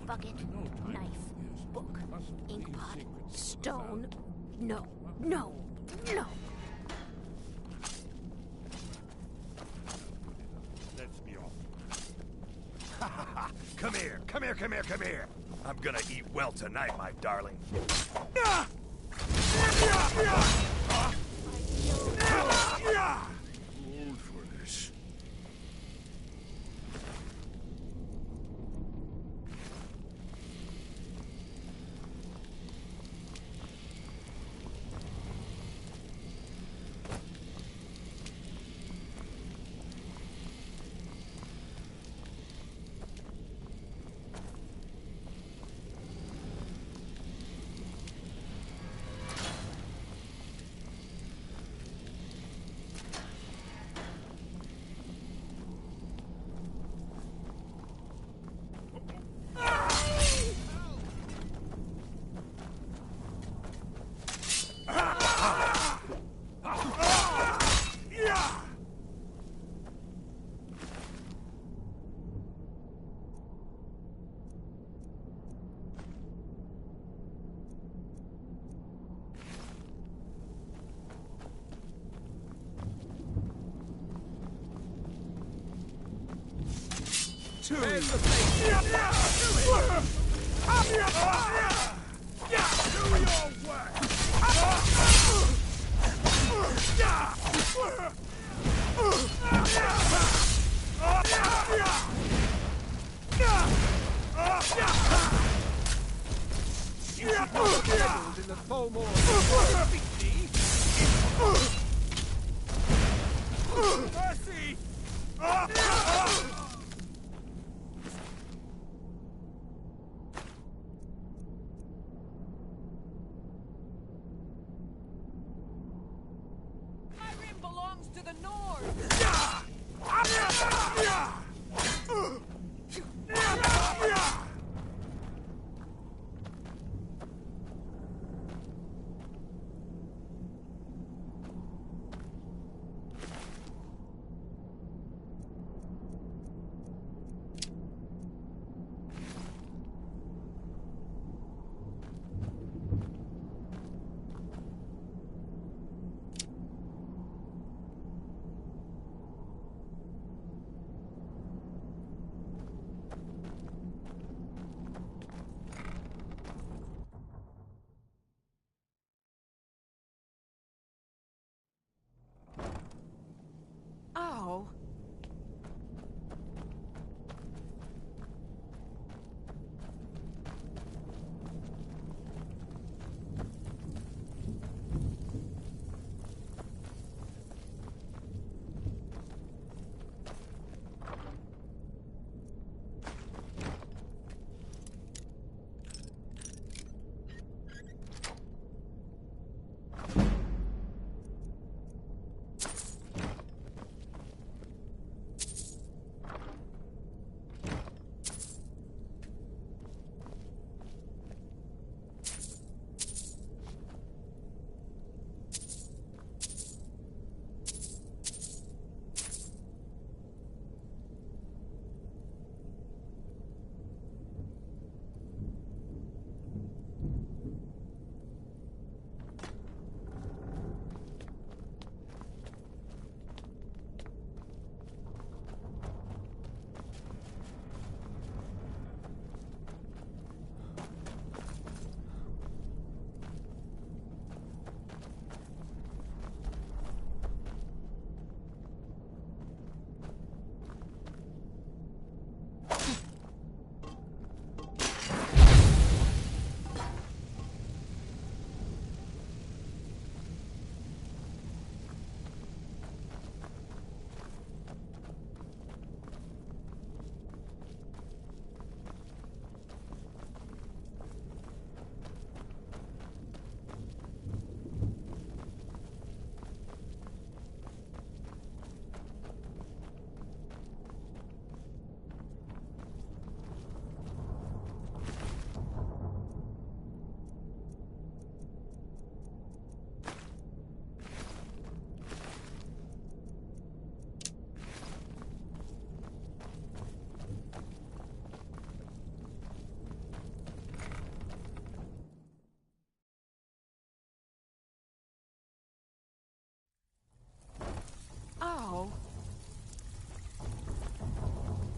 bucket, knife, book, inkpot, stone. No, no, no. Let's be off. Ha ha ha! Come here, come here, come here, come here! I'm gonna eat well tonight, my darling. Old for this. Do your work. In the foam mercy! Skyrim belongs to the North!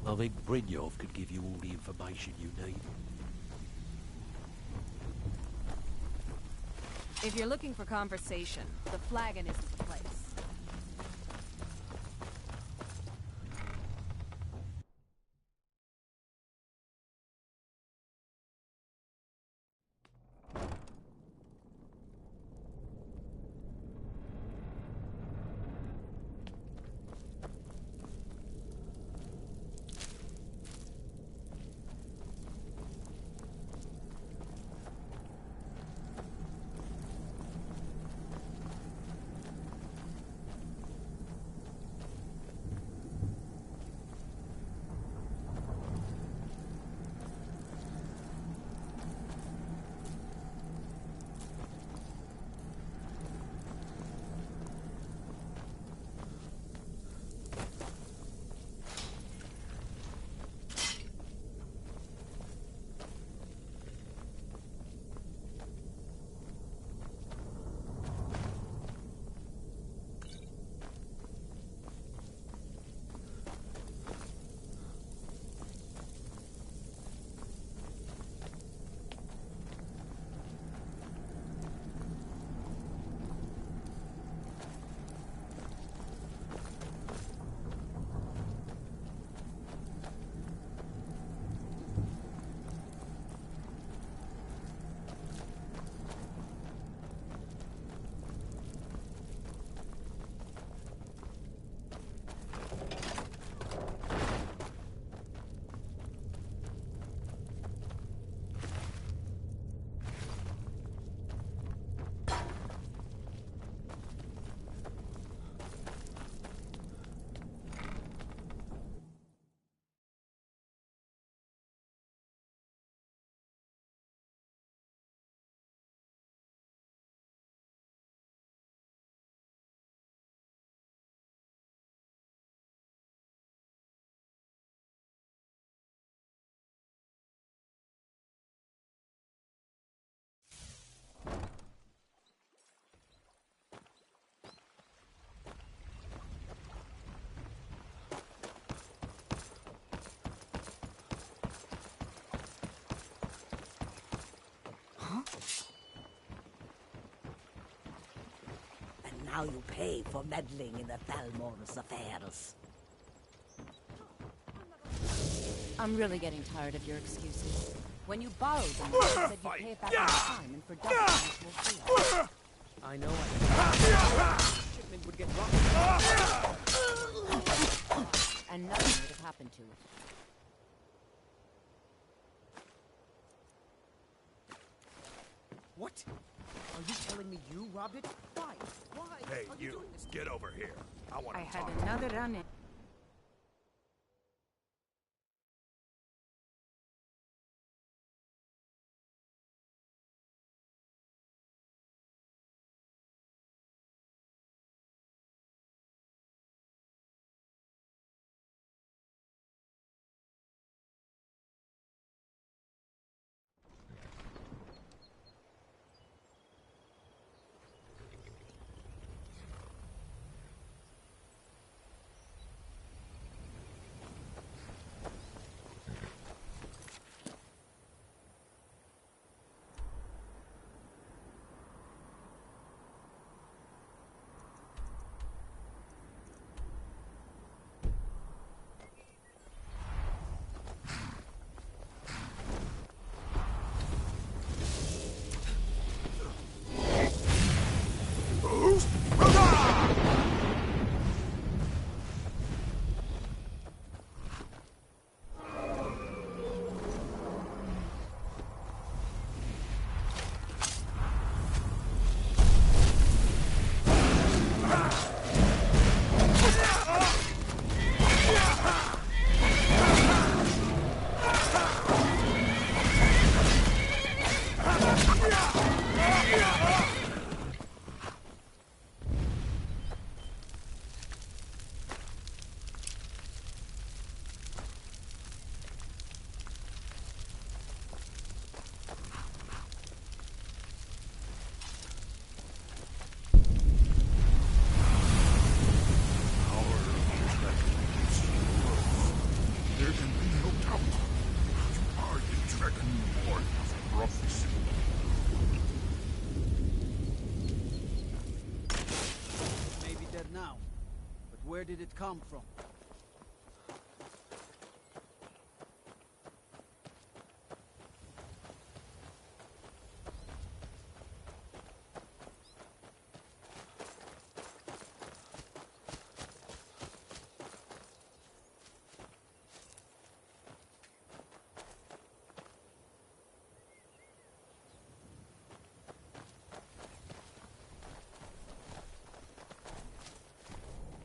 I think Brynjolf could give you all the information you need. If you're looking for conversation, the flagon is the place. And now you pay for meddling in the Thalmor's affairs. I'm really getting tired of your excuses. When you borrowed them, you said you'd pay it back in time and for double fee. I know shipment would get robbed. And nothing would have happened to it. What? Are you telling me you robbed it? Why? Why? Hey, are you, doing this? get over here. I want I to had talk. another run in. did it come from?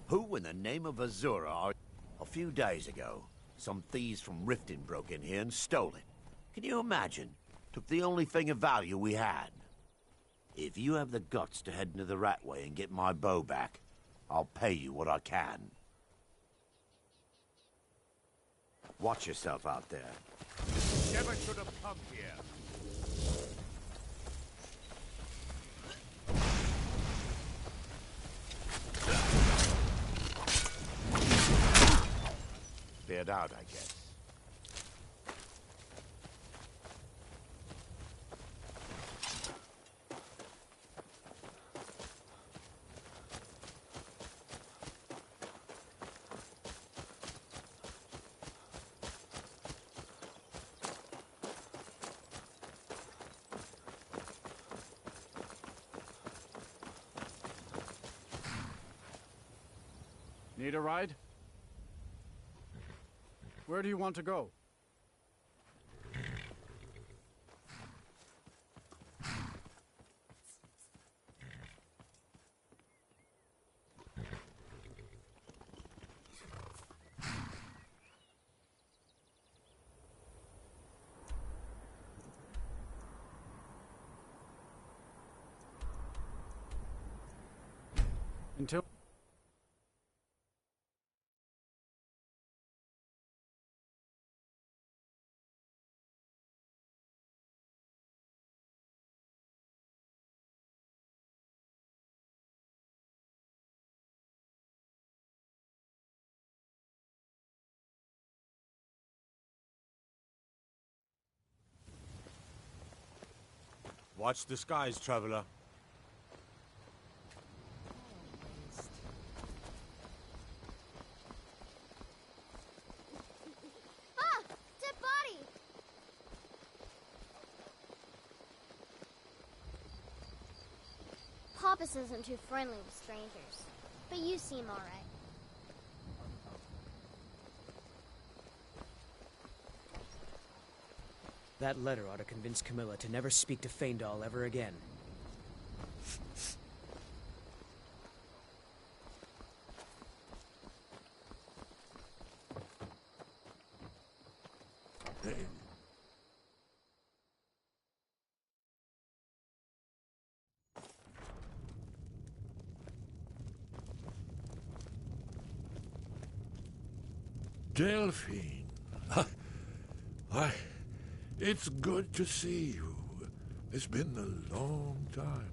Who in the name of Azura are... A few days ago, some thieves from Riften broke in here and stole it. Can you imagine? Took the only thing of value we had. If you have the guts to head into the Ratway and get my bow back, I'll pay you what I can. Watch yourself out there. Never should have come here. Cleared out, I guess. Need a ride? Where do you want to go? Until... Watch the skies, traveler. Ah! Dead body! Poppus isn't too friendly with strangers, but you seem alright. That letter ought to convince Camilla to never speak to Faendal ever again. Delphine. Why, it's good to see you. It's been a long time.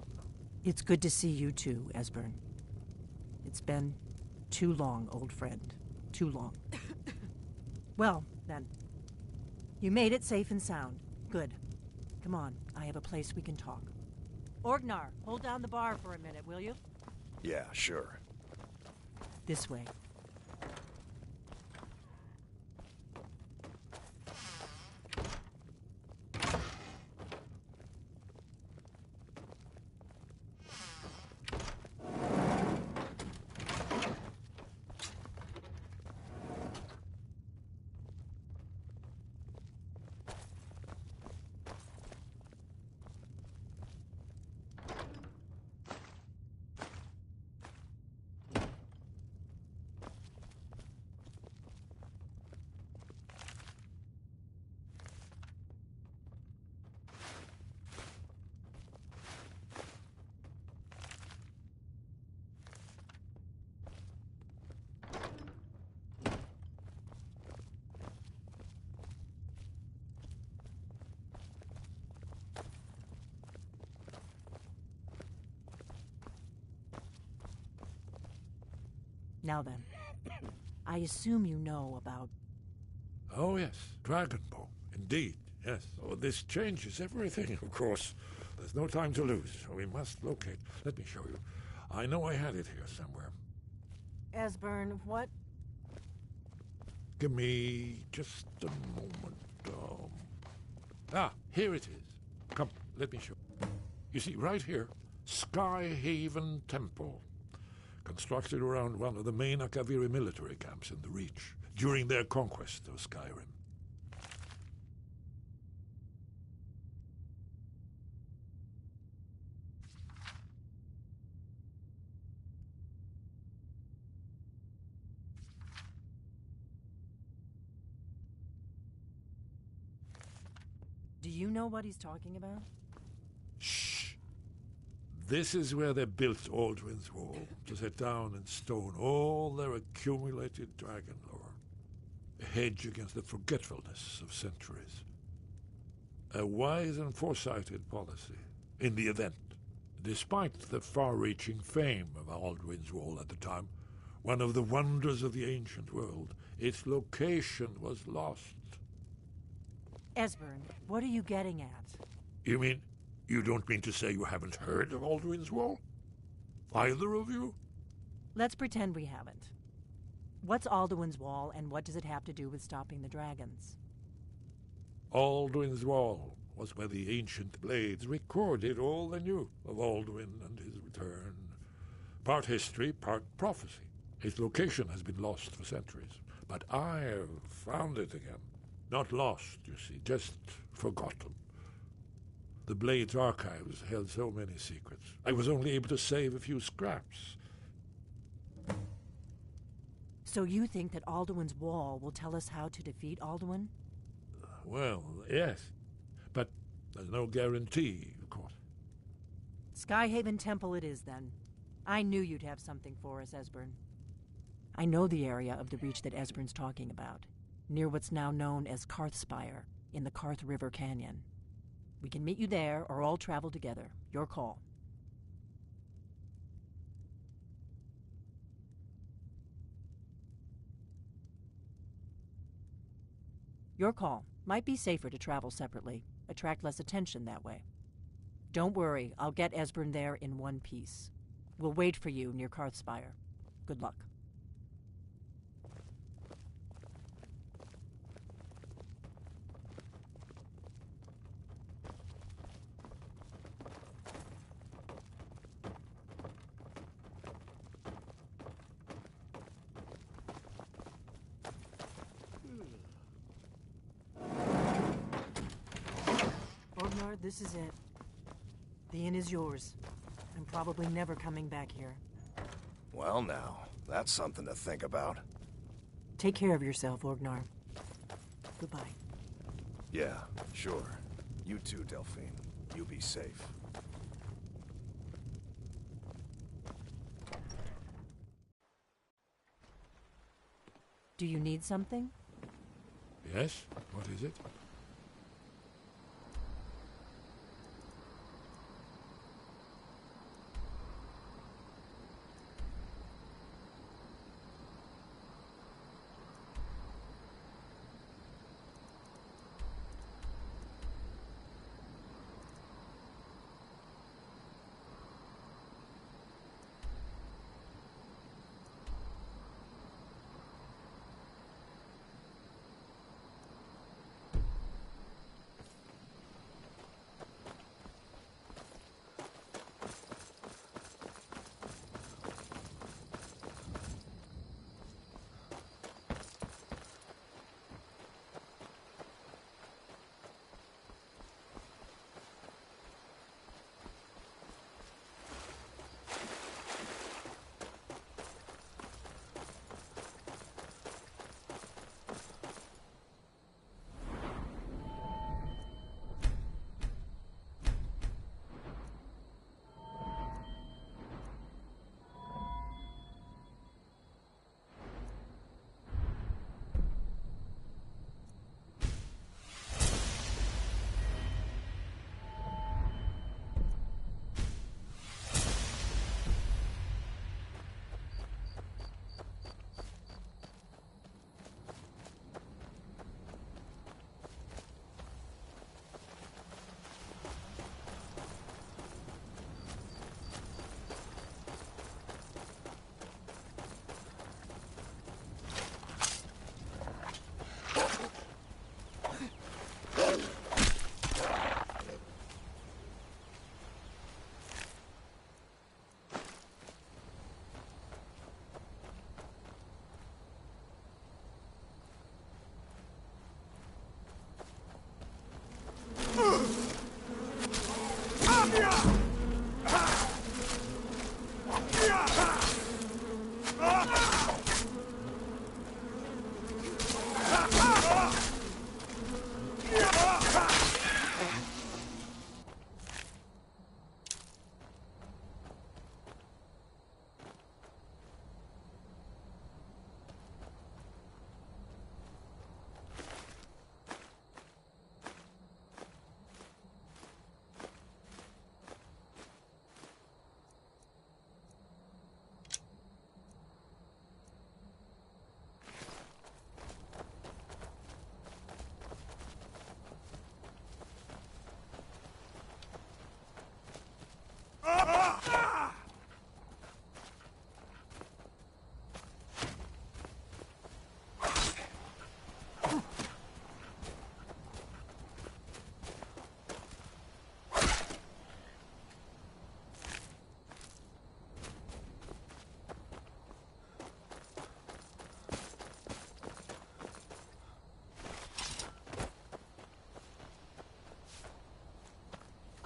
It's good to see you too, Esbern. It's been too long, old friend. Too long. Well, then. You made it safe and sound. Good. Come on, I have a place we can talk. Orgnar, hold down the bar for a minute, will you? Yeah, sure. This way. Now then, I assume you know about... Oh, yes. Dragonborn. Indeed, yes. Oh, this changes everything, of course. There's no time to lose. We must locate. Let me show you. I know I had it here somewhere. Esbern, what? Give me just a moment. Here it is. Come, let me show. You see, right here, Skyhaven Temple. Constructed around one of the main Akaviri military camps in the Reach during their conquest of Skyrim. Do you know what he's talking about? Shh! This is where they built Aldwin's Wall, to set down in stone all their accumulated dragon lore. A hedge against the forgetfulness of centuries. A wise and foresighted policy, in the event. Despite the far-reaching fame of Aldwin's Wall at the time, one of the wonders of the ancient world, its location was lost. Esbern, what are you getting at? You mean, you don't mean to say you haven't heard of Aldwin's Wall? Either of you? Let's pretend we haven't. What's Alduin's Wall, and what does it have to do with stopping the dragons? Aldwin's Wall was where the ancient blades recorded all they knew of Aldwin and his return. Part history, part prophecy. Its location has been lost for centuries, but I have found it again. Not lost, you see, just forgotten. The Blade's archives held so many secrets. I was only able to save a few scraps. So you think that Alduin's Wall will tell us how to defeat Alduin? Well, yes. But there's no guarantee, of course. Skyhaven Temple it is, then. I knew you'd have something for us, Esbern. I know the area of the Reach that Esbern's talking about, near what's now known as Karthspire, in the Karth River Canyon. We can meet you there, or all travel together. Your call. Your call. Might be safer to travel separately. Attract less attention that way. Don't worry, I'll get Esbern there in one piece. We'll wait for you near Karthspire. Good luck. Orgnar, this is it. The inn is yours. I'm probably never coming back here. Well now, that's something to think about. Take care of yourself, Orgnar. Goodbye. Yeah, sure. You too, Delphine. You be safe. Do you need something? Yes? What is it?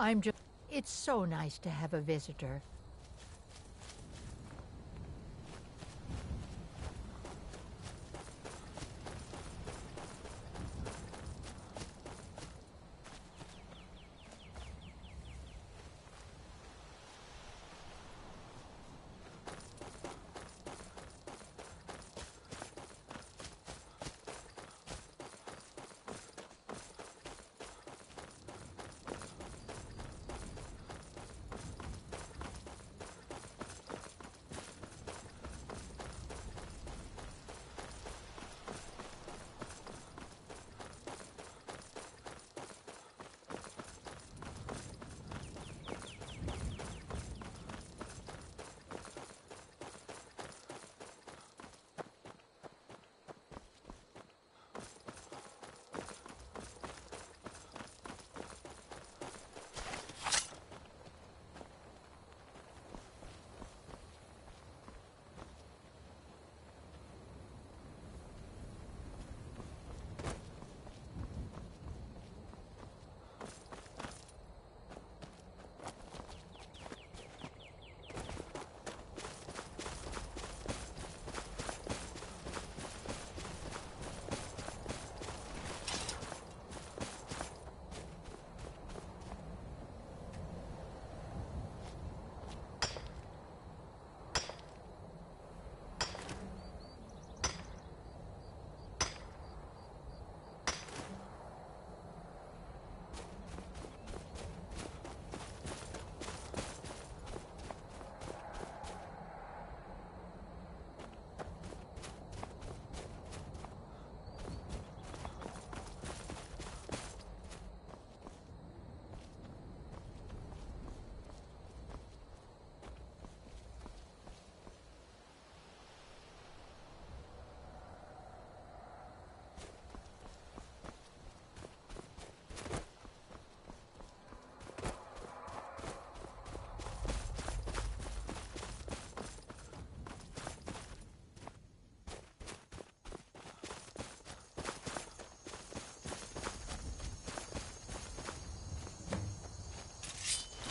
I'm just... It's so nice to have a visitor.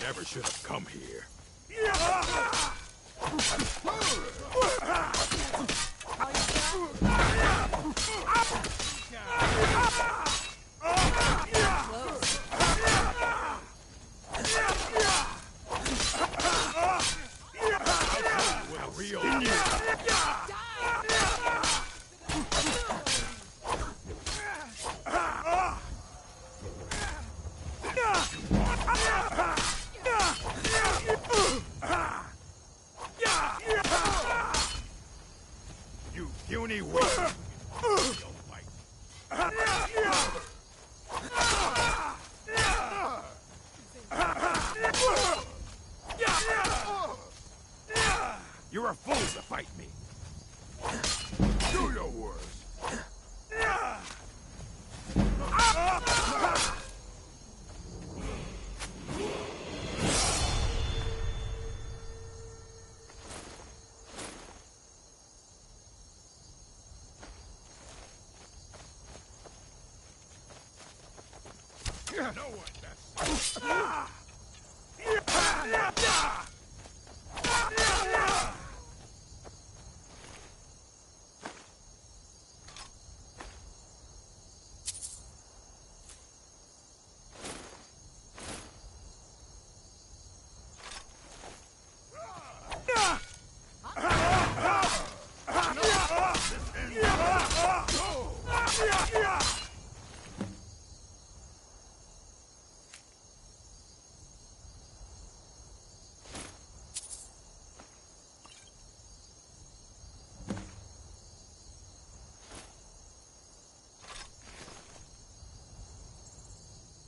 Never should have come here. You puny weak. You're a fool to fight me. Do your worst. No one that's...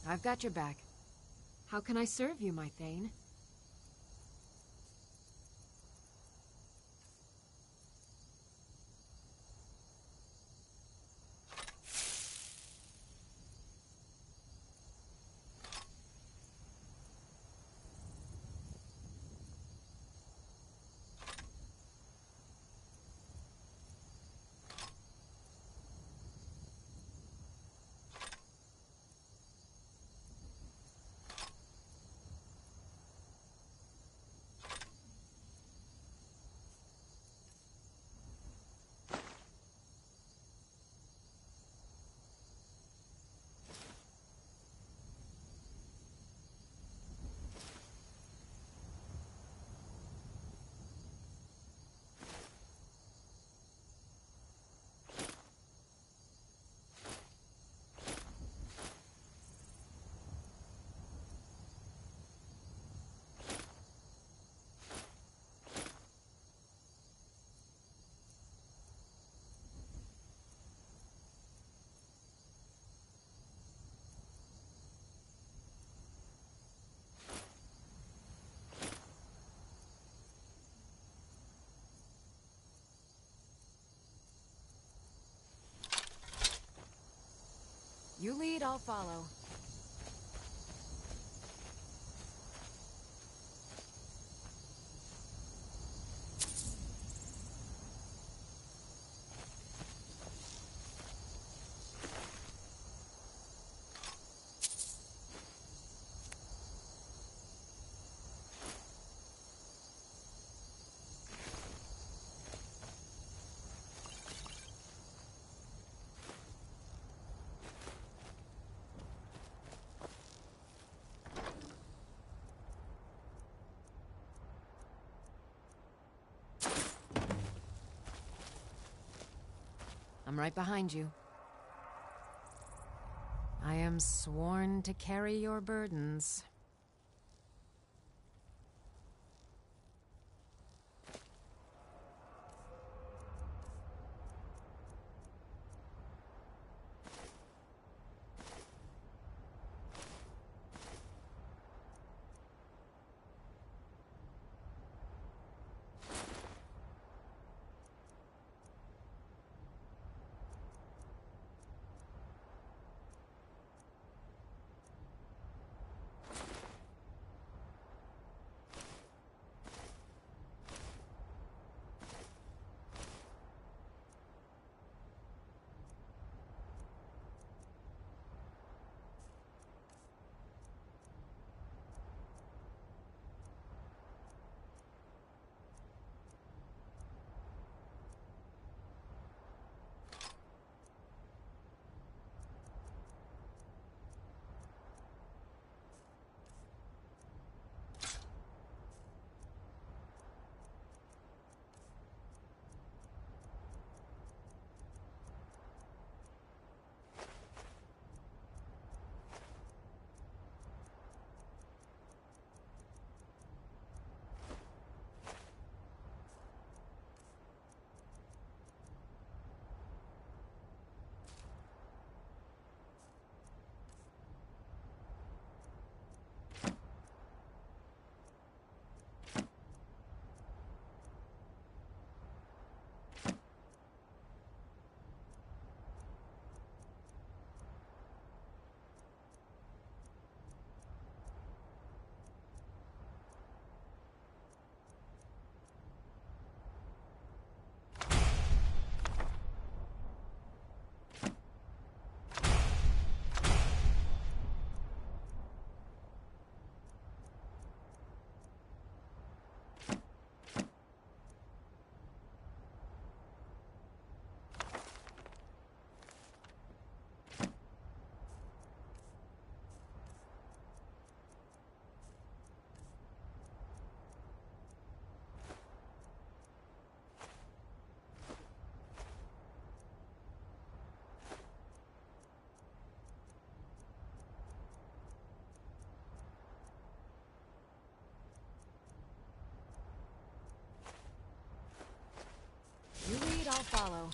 I've got your back. How can I serve you, my Thane? You lead, I'll follow. I'm right behind you. I am sworn to carry your burdens. You lead, I'll follow.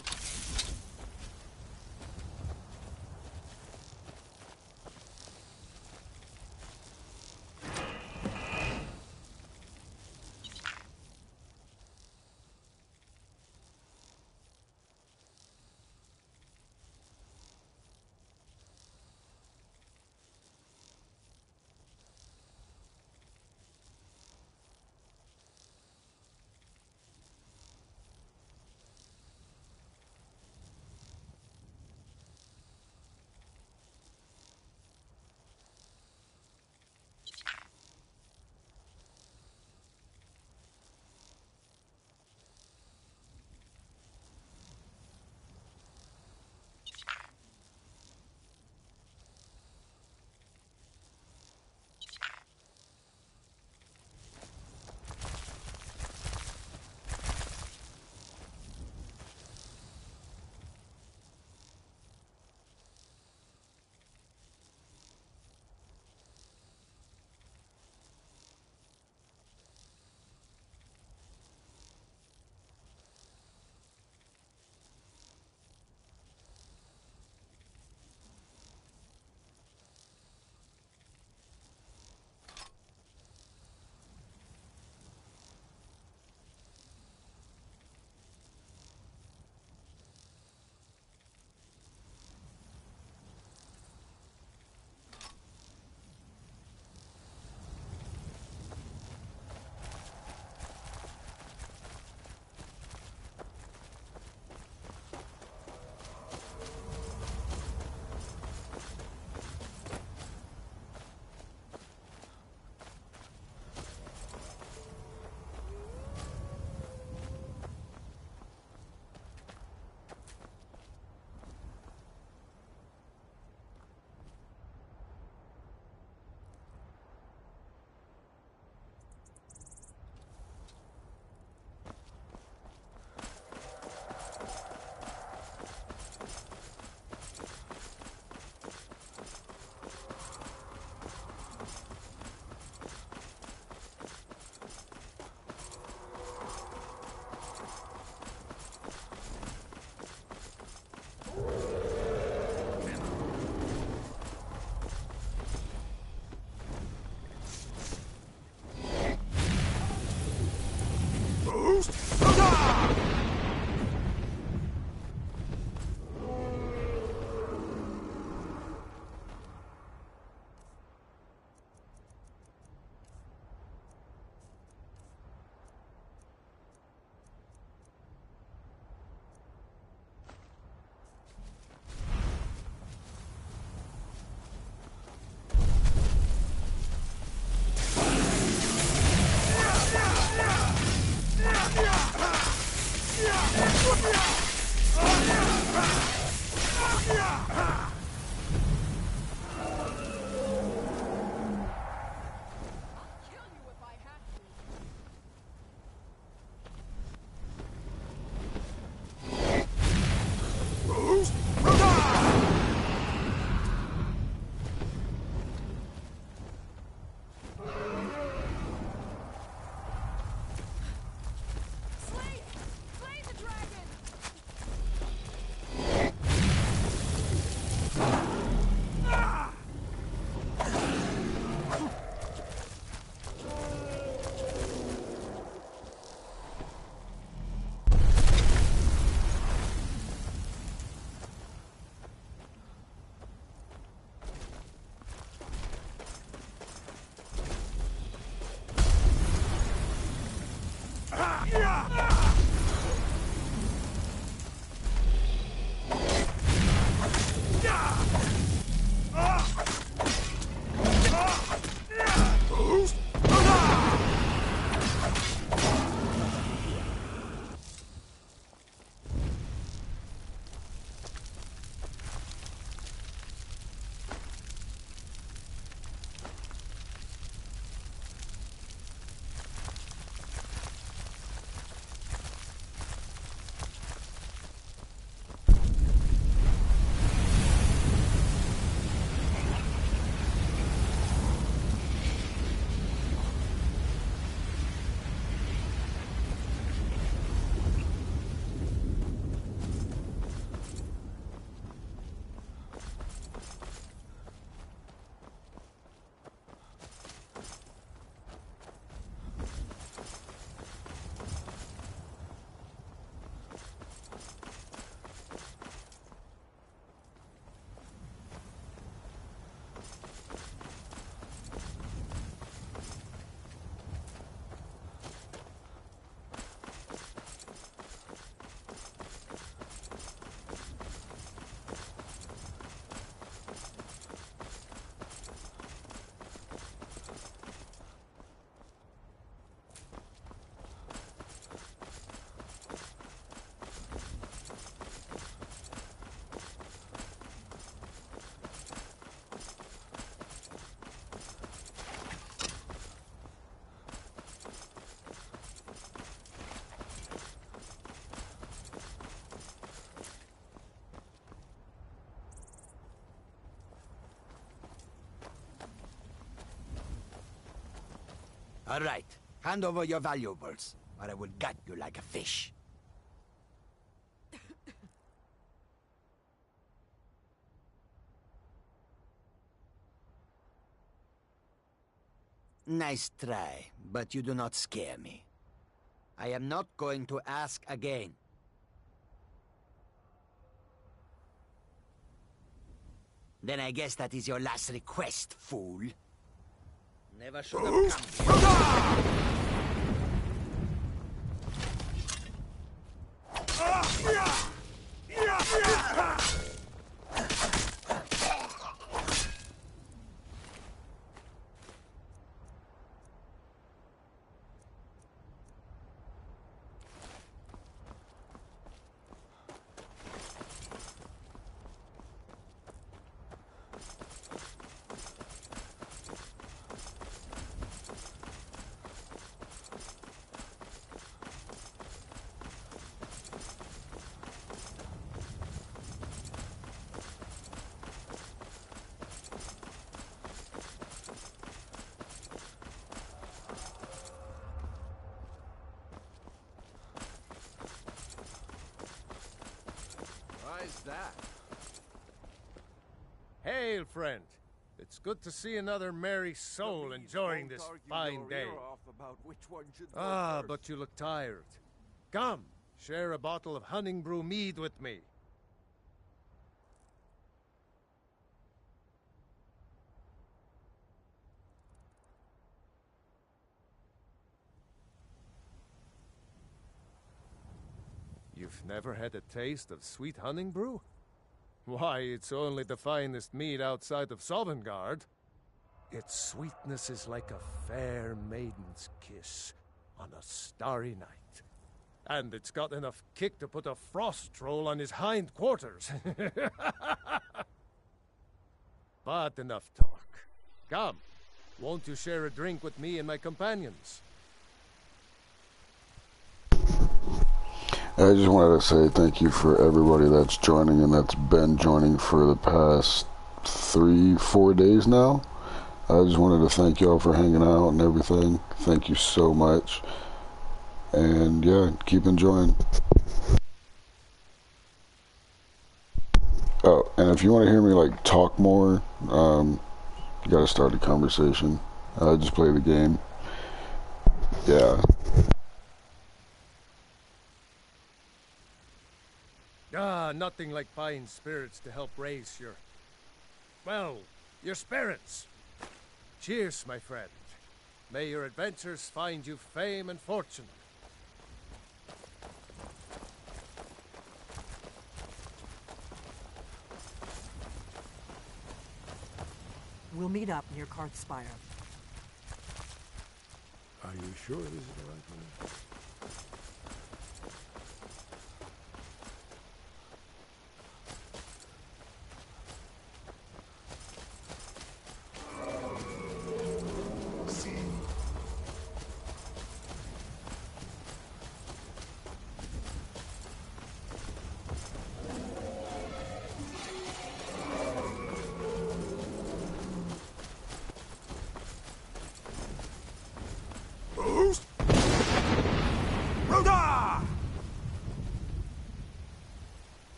All right. Hand over your valuables, or I will gut you like a fish. Nice try, but you do not scare me. I am not going to ask again. Then I guess that is your last request, fool. Never should have come here. Why's that? Hail, friend. It's good to see another merry soul enjoying this fine day. But you look tired. Come, share a bottle of hunting brew mead with me. You've never had a taste of sweet hunting brew? Why, it's only the finest mead outside of Sovngarde. Its sweetness is like a fair maiden's kiss on a starry night. And it's got enough kick to put a frost troll on his hind quarters. But enough talk. Come, won't you share a drink with me and my companions? I just wanted to say thank you for everybody that's joining and that's been joining for the past 3-4 days now. I just wanted to thank y'all for hanging out and everything. Thank you so much. And yeah, keep enjoying. Oh, and if you want to hear me like talk more, you gotta start a conversation. Just play the game. Yeah. Nothing like fine spirits to help raise your... well, your spirits. Cheers, my friend. May your adventures find you fame and fortune. We'll meet up near Karthspire. Are you sure this is the right way?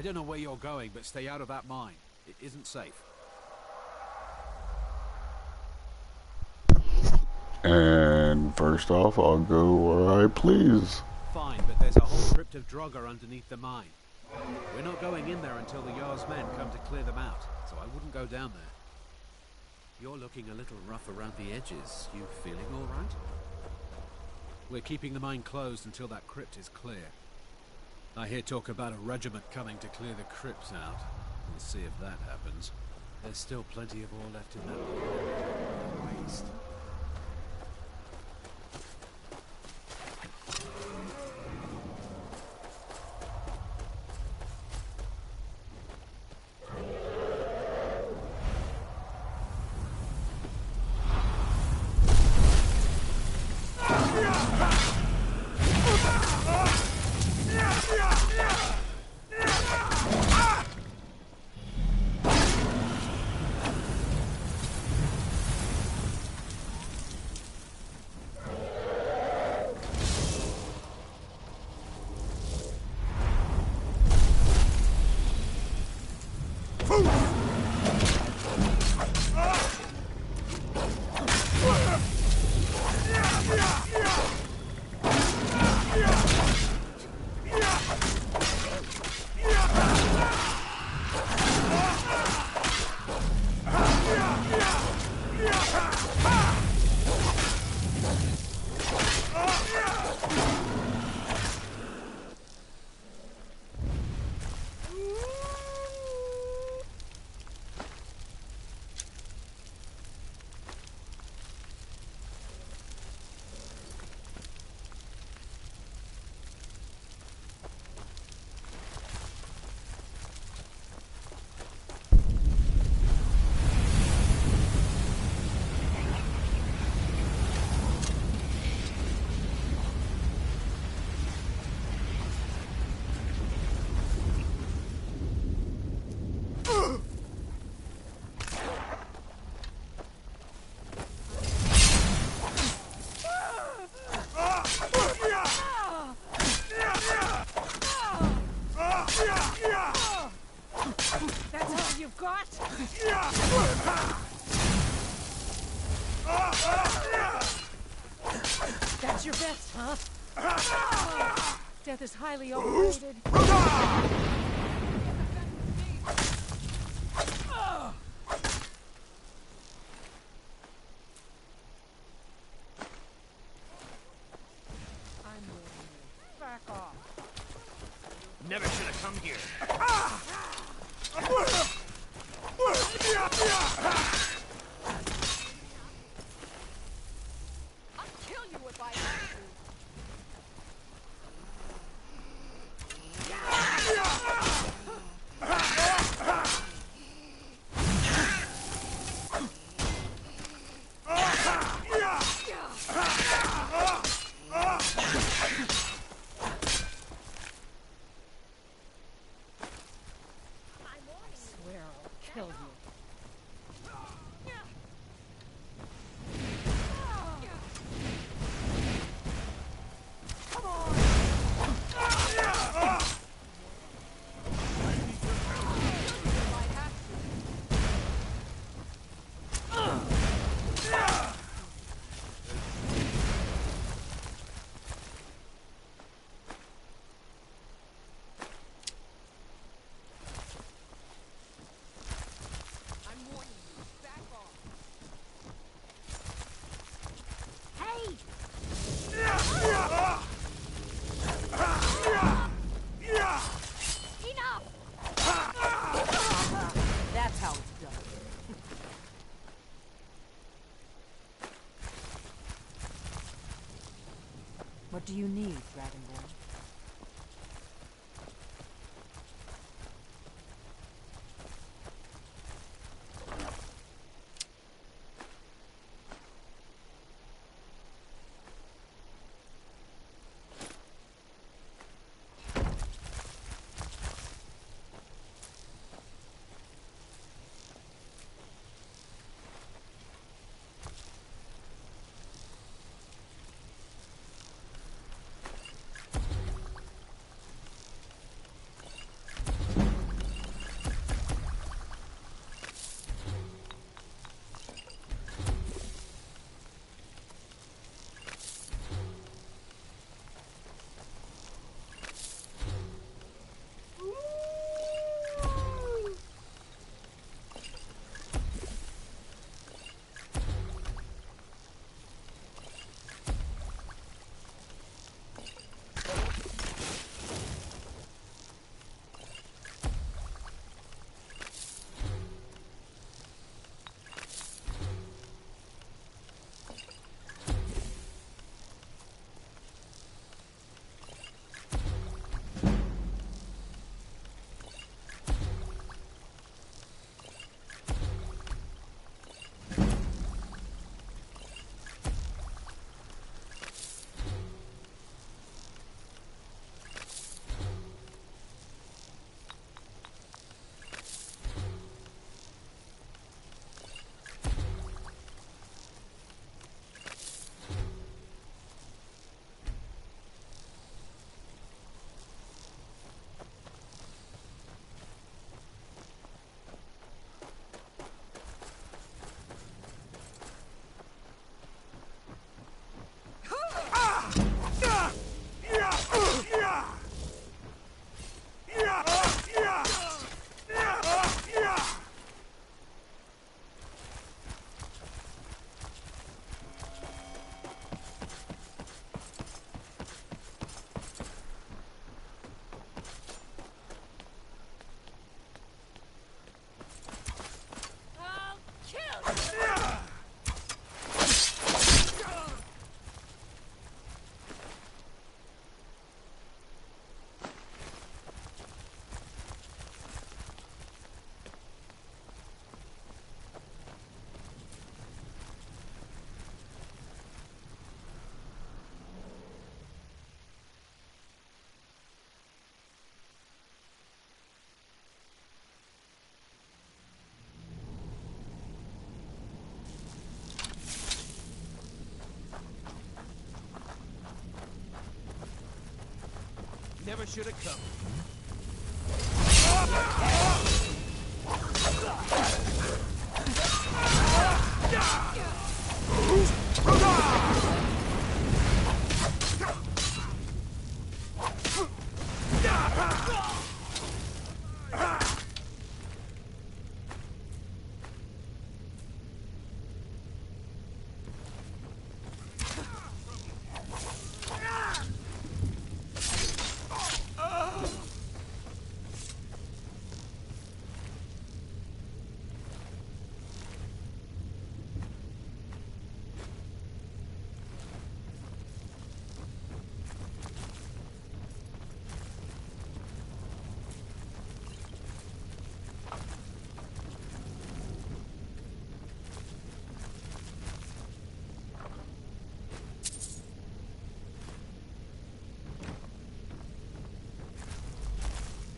don't know where you're going, but stay out of that mine. It isn't safe. And first off, I'll go where I please. Fine, but there's a whole crypt of Draugr underneath the mine. We're not going in there until the Jarl's men come to clear them out, so I wouldn't go down there. You're looking a little rough around the edges. You feeling all right? We're keeping the mine closed until that crypt is clear. I hear talk about a regiment coming to clear the crypts out. We'll see if that happens. There's still plenty of ore left in that waste. That's your best, huh? Death is highly overrated. Back off. Never should have come here. I'll kill you if I have to. That's how it's done. What do you need, Dragonborn? Never should have come.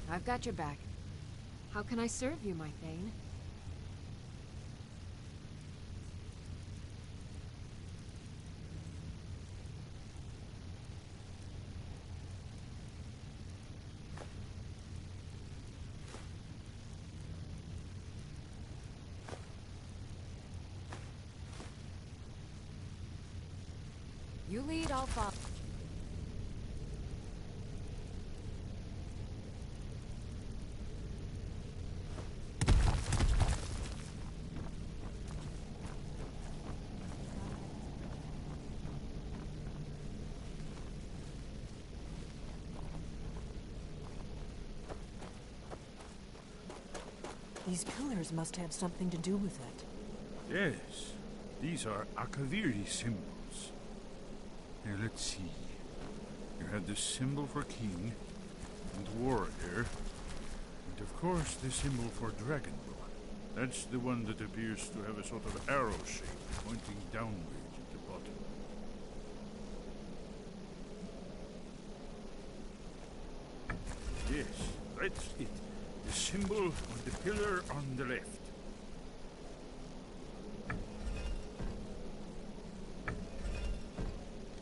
I've got your back. How can I serve you, my Thane? You lead, I'll follow. These pillars must have something to do with it. Yes, these are Akaviri symbols. Here, let's see. You have the symbol for king and warrior, and of course the symbol for dragon blood. That's the one that appears to have a sort of arrow shape pointing downward at the bottom. Yes, that's it. The symbol on the pillar on the left.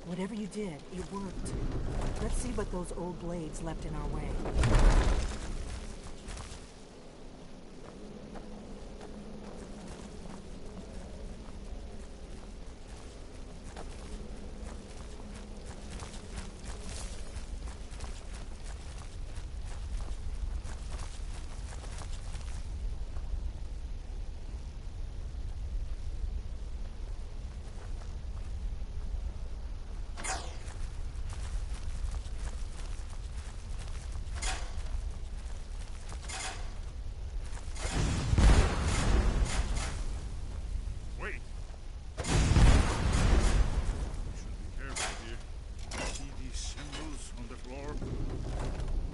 Whatever you did, it worked. Let's see what those old blades left in our way.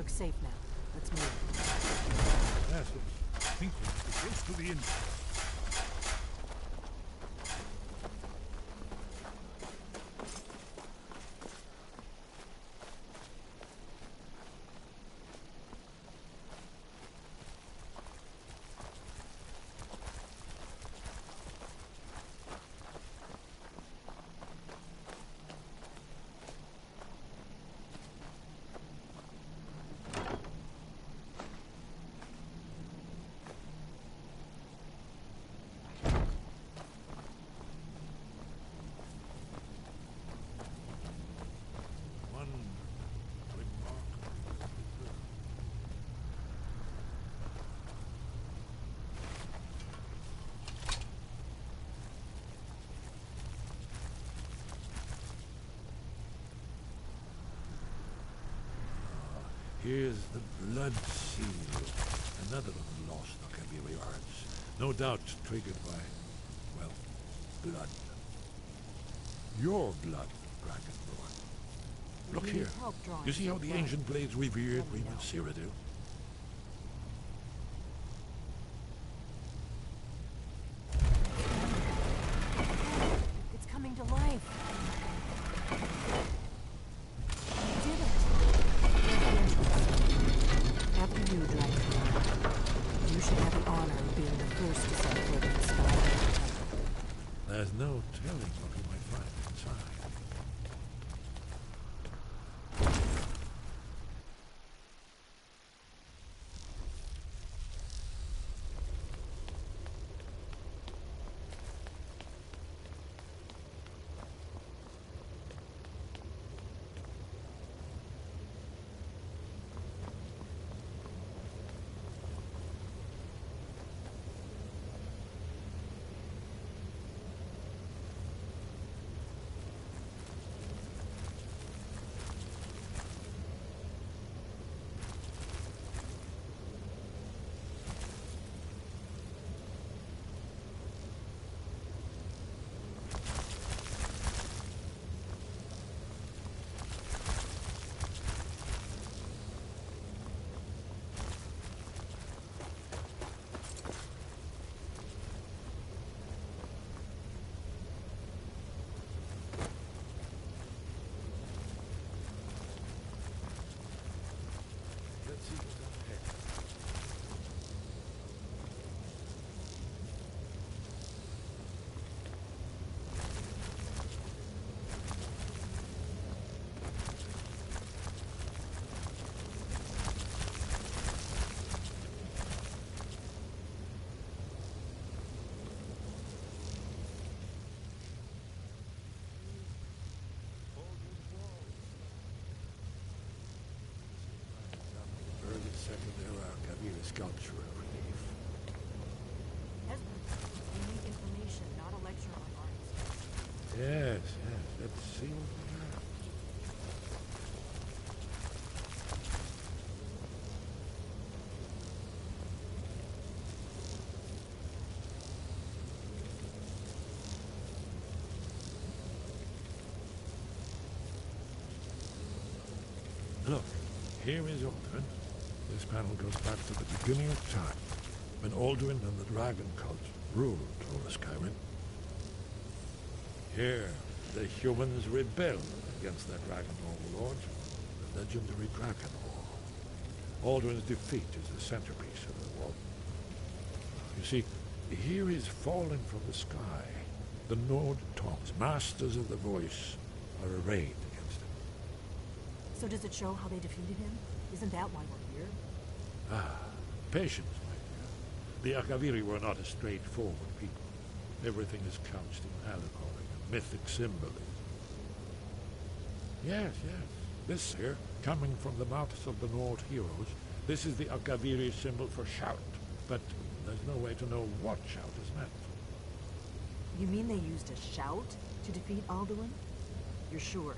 Safe now. Let's move. Yes, I think we're close to the end. Here's the blood seal. Another of the lost Akaviri arts. No doubt triggered by, well, blood. Your blood, Dragonborn. Look here. You see how the ancient blades revered we would Cyrodiil? It's coming to life. You did it. After you, Dragonborn. You should have the honor of being the first to set foot in the Skyrim Day. There's no telling what we might find inside. sculptural relief. Esmond, we need information, not a lecture on art. Yes, yes. Let's see what we have. Look, here is Alduin. This panel goes back to the beginning of time, when Alduin and the dragon cult ruled over Skyrim. Here, the humans rebelled against their dragon overlord, the legendary Dragon War. Alduin's defeat is the centerpiece of the war. You see, here is fallen from the sky. The Nord tongues, masters of the voice, are arrayed against him. So does it show how they defeated him? Isn't that why we're here? Ah, patience, my dear. The Akaviri were not a straightforward people. Everything is couched in allegory and mythic symbolism. Yes, yes. This here, coming from the mouths of the Nord heroes, this is the Akaviri symbol for shout. But there's no way to know what shout is meant. You mean they used a shout to defeat Alduin? You're sure?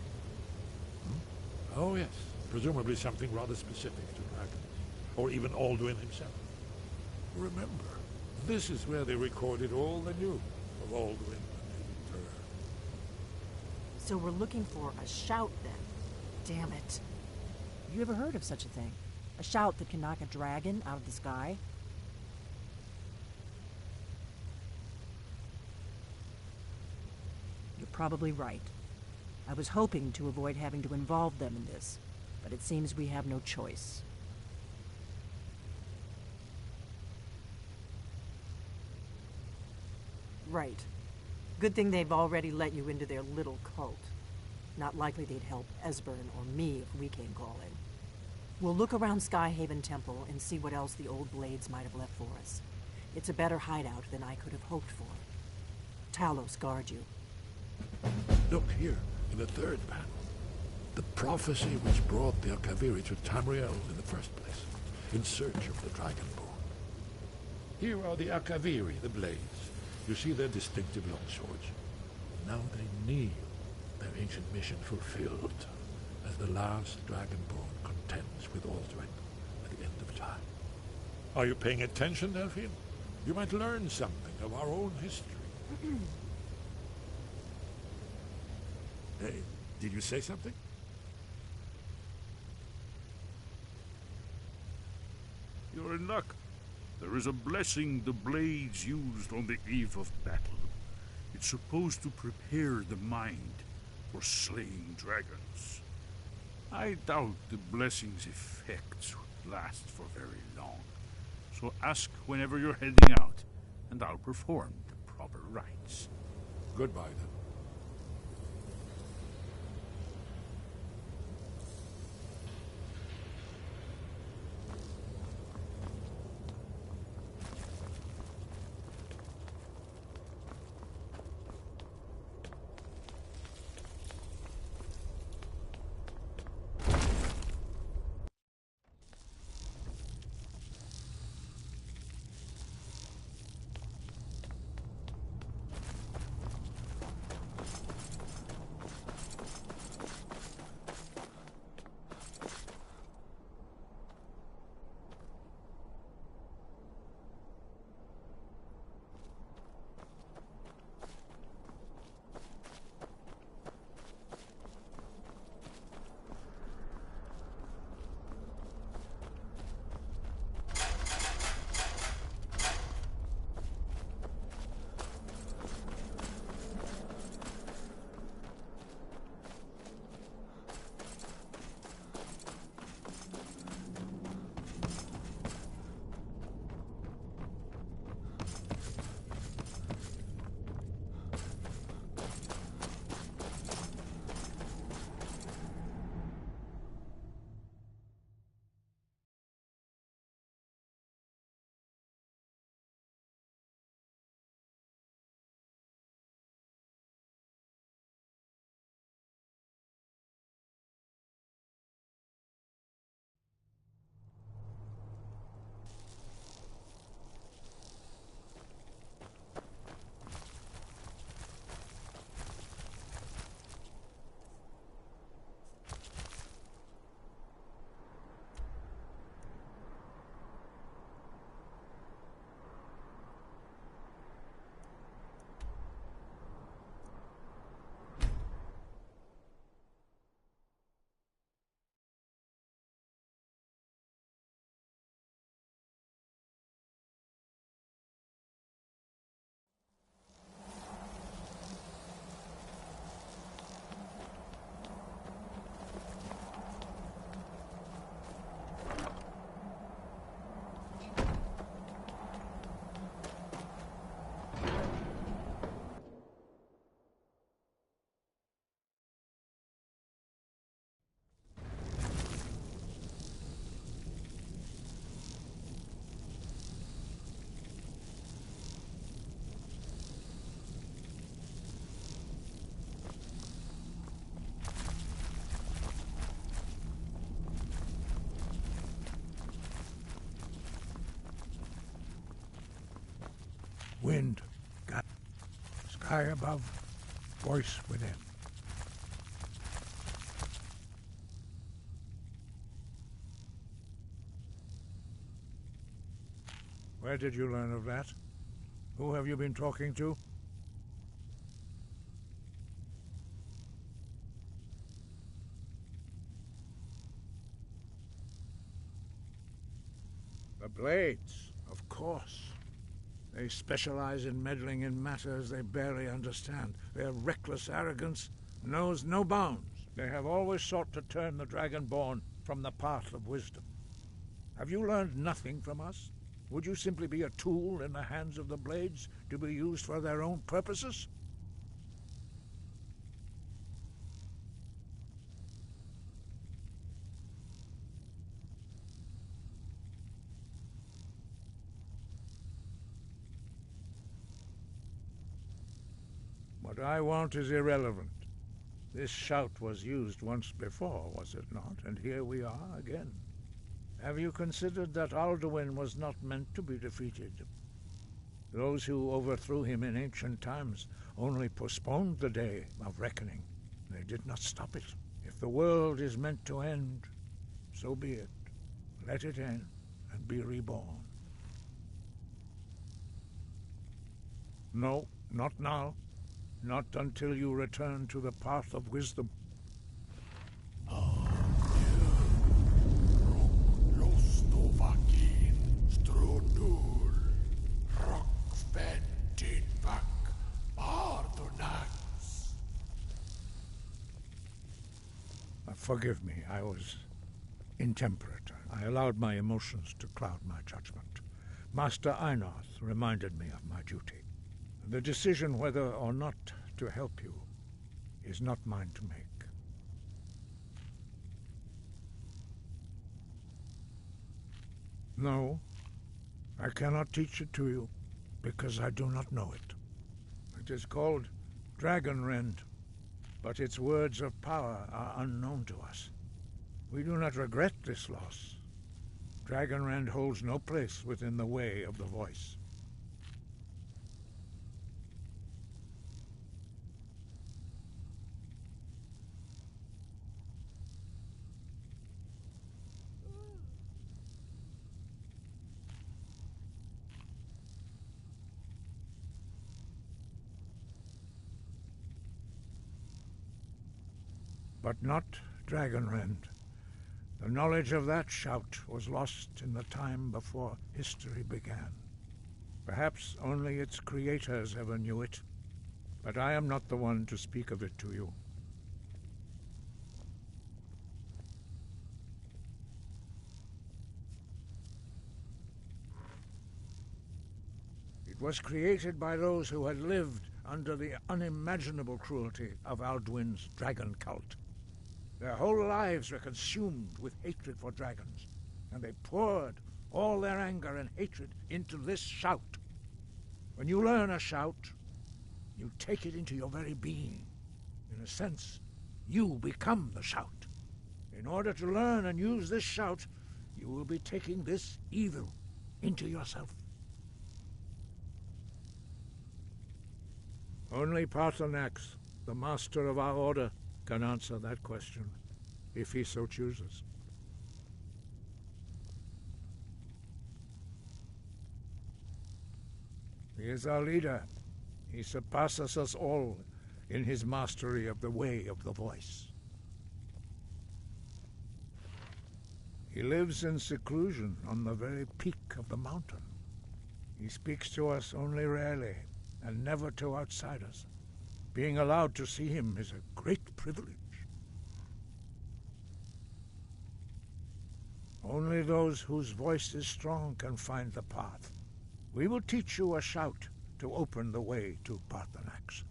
Oh, yes. Presumably something rather specific to dragons. Or even Alduin himself. Remember, this is where they recorded all the news of Alduin and his return. So we're looking for a shout then. Damn it. You ever heard of such a thing? A shout that can knock a dragon out of the sky? You're probably right. I was hoping to avoid having to involve them in this, but it seems we have no choice. Right. Good thing they've already let you into their little cult. Not likely they'd help Esbern or me if we came calling. We'll look around Skyhaven Temple and see what else the old blades might have left for us. It's a better hideout than I could have hoped for. Talos guard you. Look here, in the third panel. The prophecy which brought the Akaviri to Tamriel in the first place, in search of the Dragonborn. Here are the Akaviri, the blades. You see their distinctive long swords. Now they kneel, their ancient mission fulfilled, as the last Dragonborn contends with Alduin at the end of time. Are you paying attention, Delphine? You might learn something of our own history. Hey, did you say something? You're in luck. There is a blessing the blades used on the eve of battle. It's supposed to prepare the mind for slaying dragons. I doubt the blessing's effects would last for very long. So ask whenever you're heading out, and I'll perform the proper rites. Goodbye, then. Wind, sky above, voice within. Where did you learn of that? Who have you been talking to? The Blades, of course. They specialize in meddling in matters they barely understand. Their reckless arrogance knows no bounds. They have always sought to turn the Dragonborn from the path of wisdom. Have you learned nothing from us? Would you simply be a tool in the hands of the Blades to be used for their own purposes? What I want is irrelevant. This shout was used once before, was it not? And here we are again. Have you considered that Alduin was not meant to be defeated? Those who overthrew him in ancient times only postponed the day of reckoning. They did not stop it. If the world is meant to end, so be it. Let it end and be reborn. No, not now. Not until you return to the path of wisdom. Forgive me, I was intemperate. I allowed my emotions to cloud my judgment. Master Einarth reminded me of my duty. The decision whether or not to help you is not mine to make. No, I cannot teach it to you, because I do not know it. It is called Dragonrend, but its words of power are unknown to us. We do not regret this loss. Dragonrend holds no place within the way of the voice. But not Dragonrend. The knowledge of that shout was lost in the time before history began. Perhaps only its creators ever knew it, but I am not the one to speak of it to you. It was created by those who had lived under the unimaginable cruelty of Alduin's dragon cult. Their whole lives were consumed with hatred for dragons, and they poured all their anger and hatred into this shout. When you learn a shout, you take it into your very being. In a sense, you become the shout. In order to learn and use this shout, you will be taking this evil into yourself. Only Paarthurnax, the master of our order, can answer that question, if he so chooses. He is our leader. He surpasses us all in his mastery of the way of the voice. He lives in seclusion on the very peak of the mountain. He speaks to us only rarely, and never to outsiders. Being allowed to see him is a great privilege. Only those whose voice is strong can find the path. We will teach you a shout to open the way to Paarthurnax.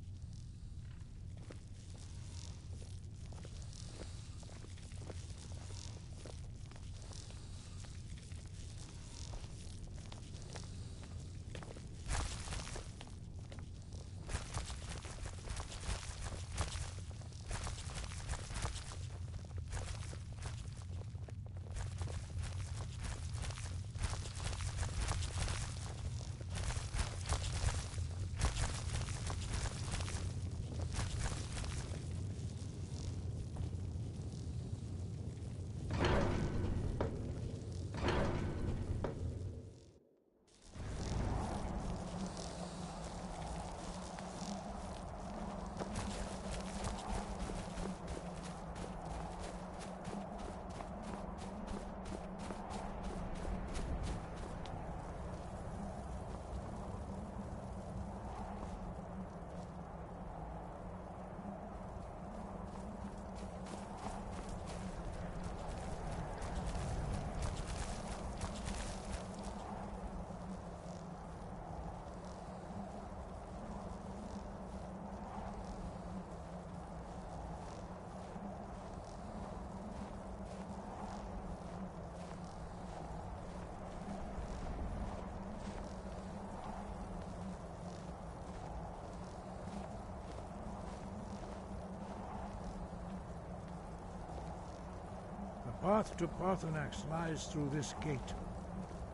path to Parthenax lies through this gate.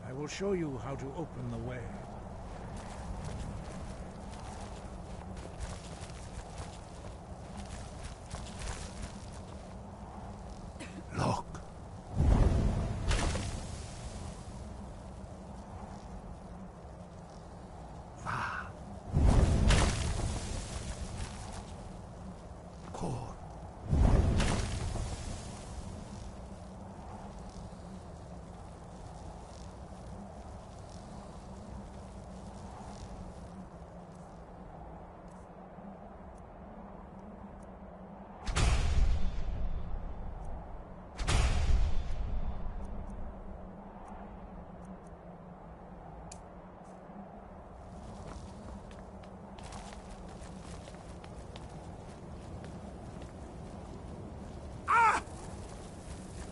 I will show you how to open the way. Look.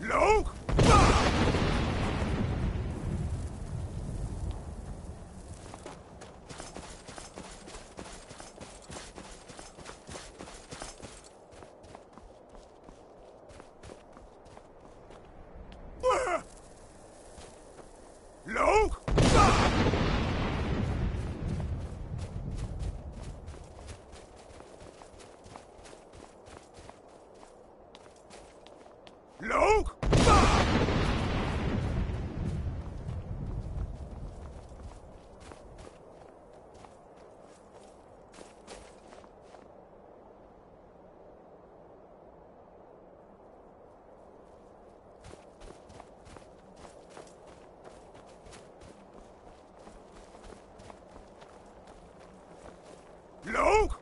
Luke! Luke! Luke! Luke!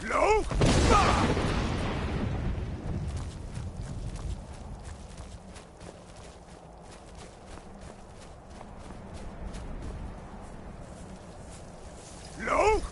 Luke! Luke!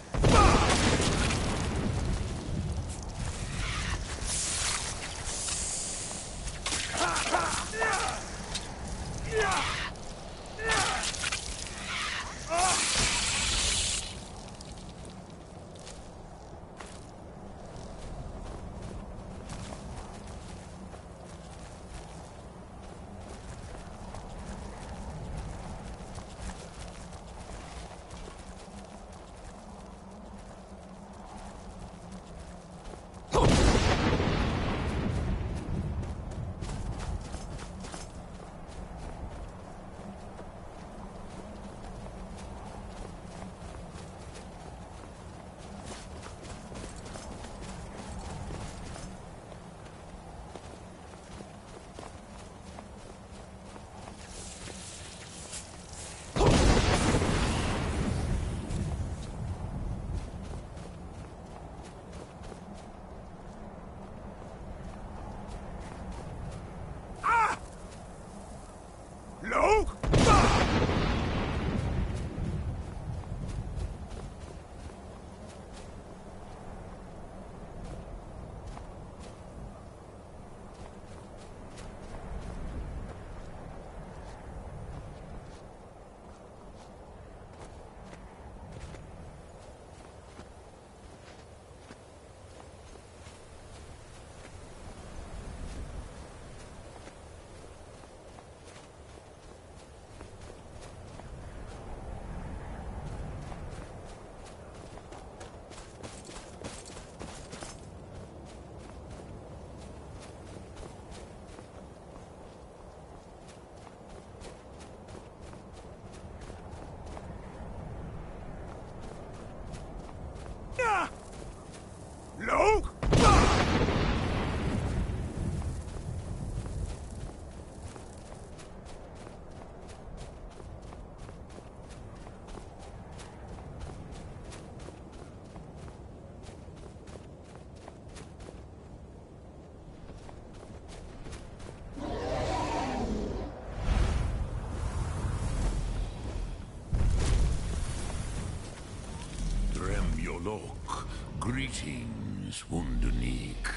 Greetings, Wunderneek.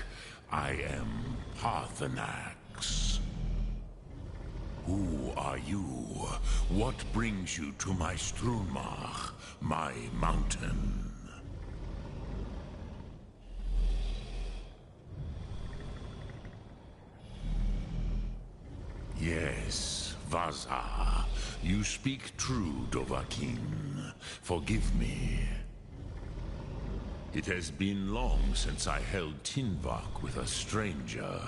I am Parthenax. Who are you? What brings you to my Strunmach, my mountain? Yes, Vaza. You speak true, Dovahkiin. Forgive me. It has been long since I held Tinvak with a stranger.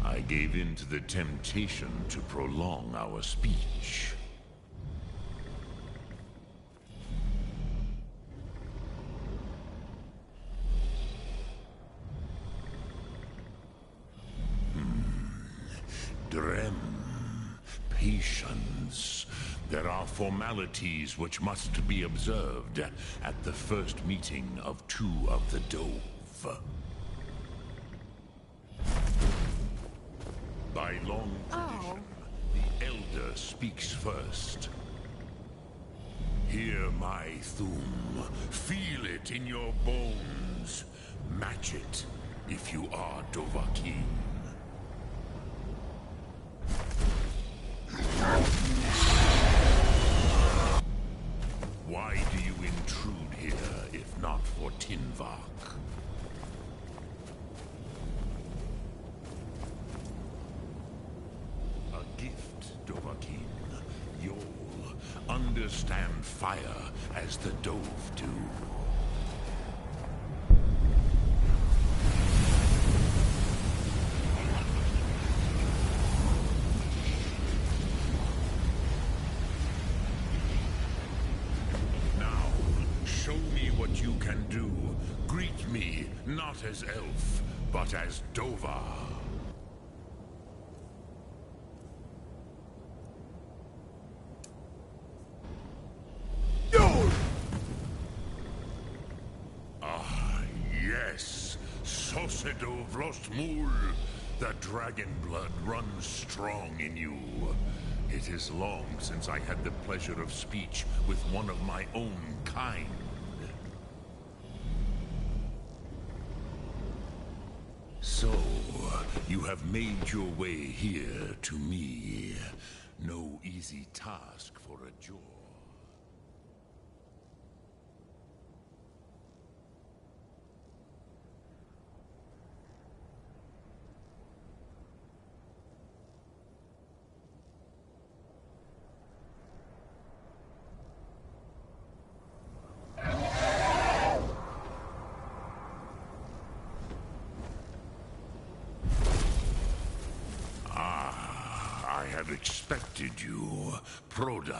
I gave in to the temptation to prolong our speech. Drem. Patience. There are formalities which must be observed at the first meeting of two of the Dove. By long tradition, the Elder speaks first. Hear my Thum. Feel it in your bones. Match it if you are Dovahkiin. Why do you intrude here, if not for Tinvak? A gift, Dovahkiin. You'll understand fire as the Dove do. You can do. Greet me, not as elf, but as Dova. Ah, yes. Sosedo Vlostmul. The dragon blood runs strong in you. It is long since I had the pleasure of speech with one of my own kind. So, you have made your way here to me. No easy task for a Jor. Expected you, Proda.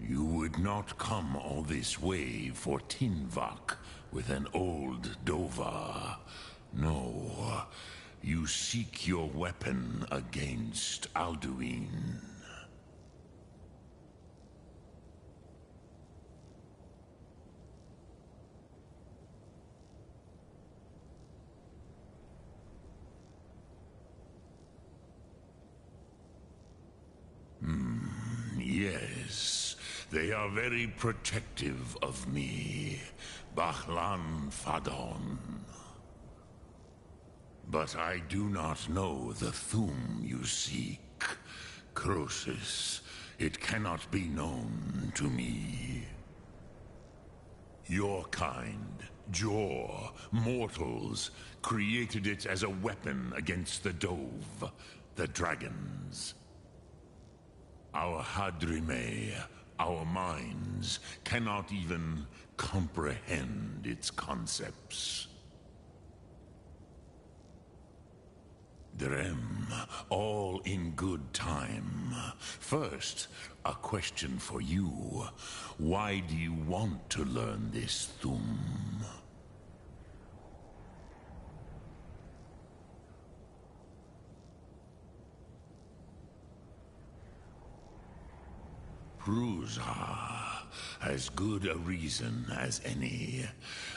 You would not come all this way for Tinvak with an old Dova. No, you seek your weapon against Alduin. Yes, they are very protective of me, Bahlan Fadon. But I do not know the Thum you seek. Croesus, it cannot be known to me. Your kind, Jor, mortals, created it as a weapon against the Dove, the dragons. Our Hadrime, our minds, cannot even comprehend its concepts. Drem, all in good time. First, a question for you. Why do you want to learn this Thum? Prusa, as good a reason as any.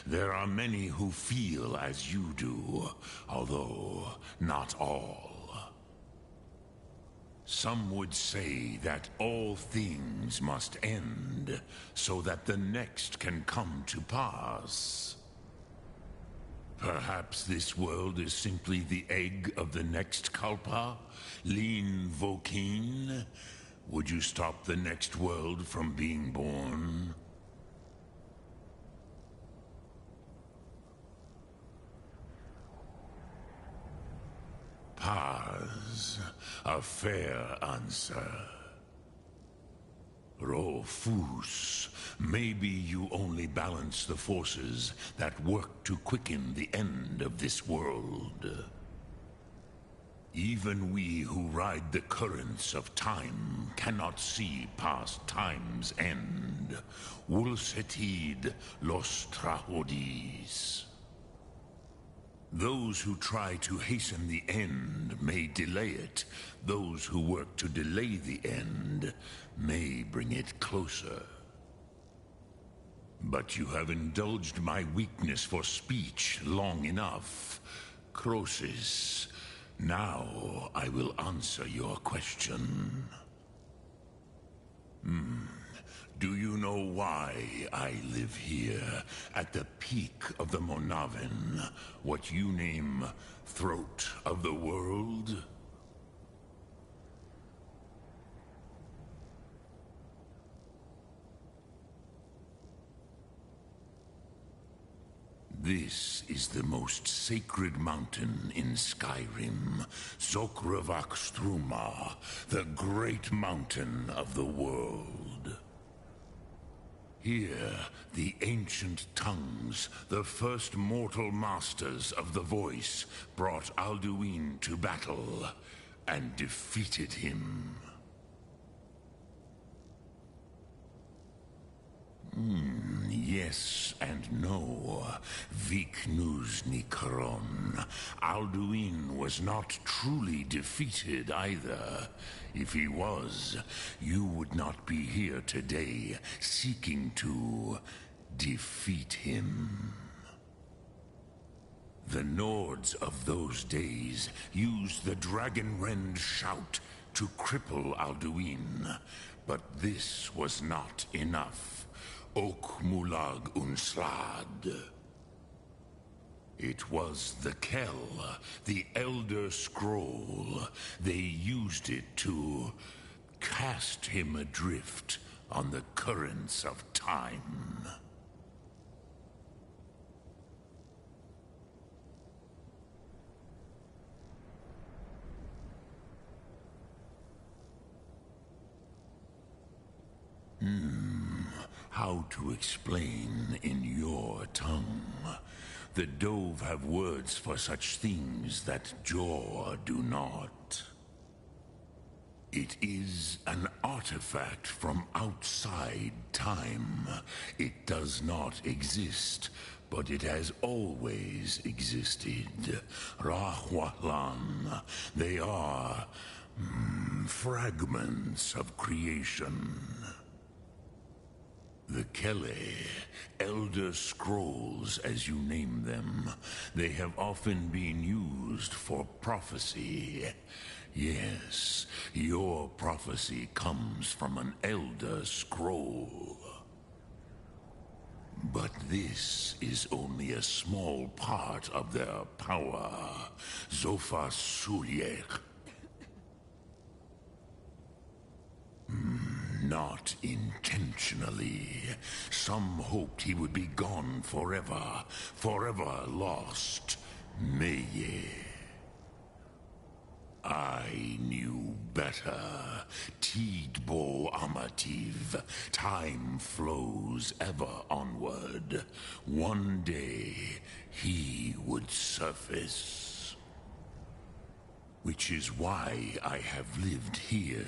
There are many who feel as you do, although not all. Some would say that all things must end, so that the next can come to pass. Perhaps this world is simply the egg of the next Kalpa, Lin Vokin. Would you stop the next world from being born? Paz, a fair answer. Rofus, maybe you only balance the forces that work to quicken the end of this world. Even we who ride the currents of time cannot see past time's end. Wulsetid los trahodis. Those who try to hasten the end may delay it. Those who work to delay the end may bring it closer. But you have indulged my weakness for speech long enough. Croesus, now I will answer your question. Do you know why I live here, at the peak of the Monavin, what you name throat of the world? This is the most sacred mountain in Skyrim, Zokravakstruma, the great mountain of the world. Here, the ancient tongues, the first mortal masters of the voice, brought Alduin to battle and defeated him. Yes and no. Viknus Nikron. Alduin was not truly defeated either. If he was, you would not be here today, seeking to defeat him. The Nords of those days used the Dragonrend shout to cripple Alduin, but this was not enough. Ok Mulag Unslad. It was the Kell, the Elder Scroll. They used it to cast him adrift on the currents of time. How to explain in your tongue? The Dove have words for such things that Jor do not. It is an artifact from outside time. It does not exist, but it has always existed. Rahwalan. They are fragments of creation. The Kele, Elder Scrolls as you name them, they have often been used for prophecy. Yes, your prophecy comes from an Elder Scroll. But this is only a small part of their power. Zofa Sulyek. Not intentionally. Some hoped he would be gone forever, forever lost. Meye. I knew better. Tidbo Amativ. Time flows ever onward. One day, he would surface. Which is why I have lived here.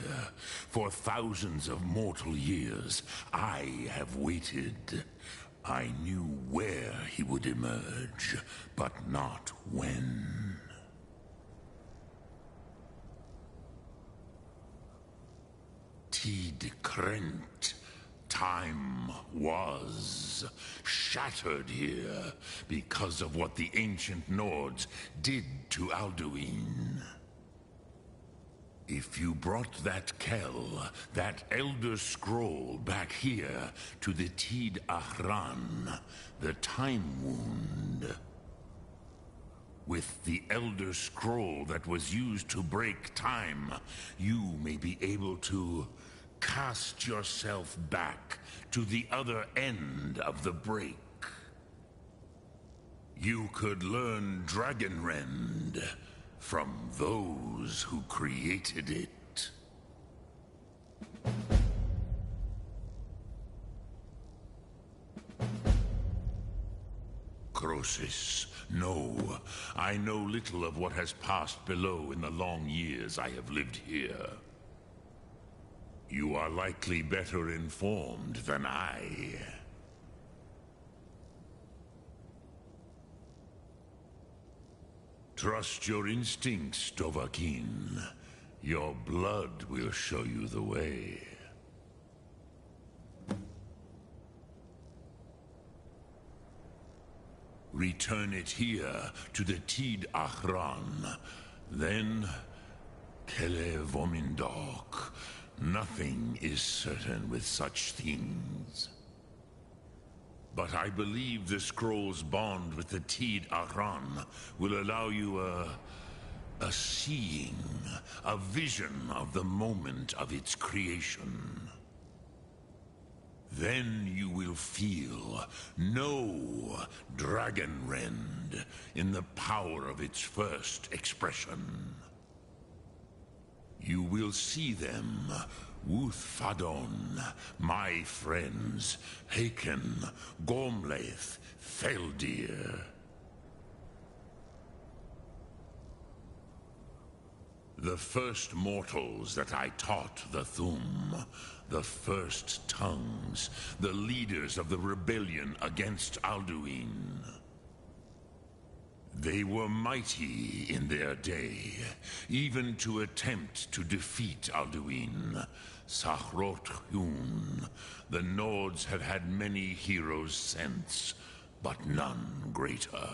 For thousands of mortal years, I have waited. I knew where he would emerge, but not when. Tid Krent. Time was shattered here because of what the ancient Nords did to Alduin. If you brought that Kell, that Elder Scroll, back here to the Tid Ahran, the Time Wound, with the Elder Scroll that was used to break time, you may be able to cast yourself back to the other end of the break. You could learn Dragonrend from those who created it. Croesus, no. I know little of what has passed below in the long years I have lived here. You are likely better informed than I. Trust your instincts, Dovahkiin. Your blood will show you the way. Return it here to the Tid Ahran. Then, Kele Vomindok. Nothing is certain with such things. But I believe the scroll's bond with the Tid Ahran will allow you a seeing, a vision of the moment of its creation. Then you will feel, know Dragonrend in the power of its first expression. You will see them, Wuthfadon, my friends, Haken, Gormlaith, Feldir. The first mortals that I taught the Thum, the first tongues, the leaders of the rebellion against Alduin. They were mighty in their day, even to attempt to defeat Alduin. Sahrot-Hun, the Nords have had many heroes since, but none greater.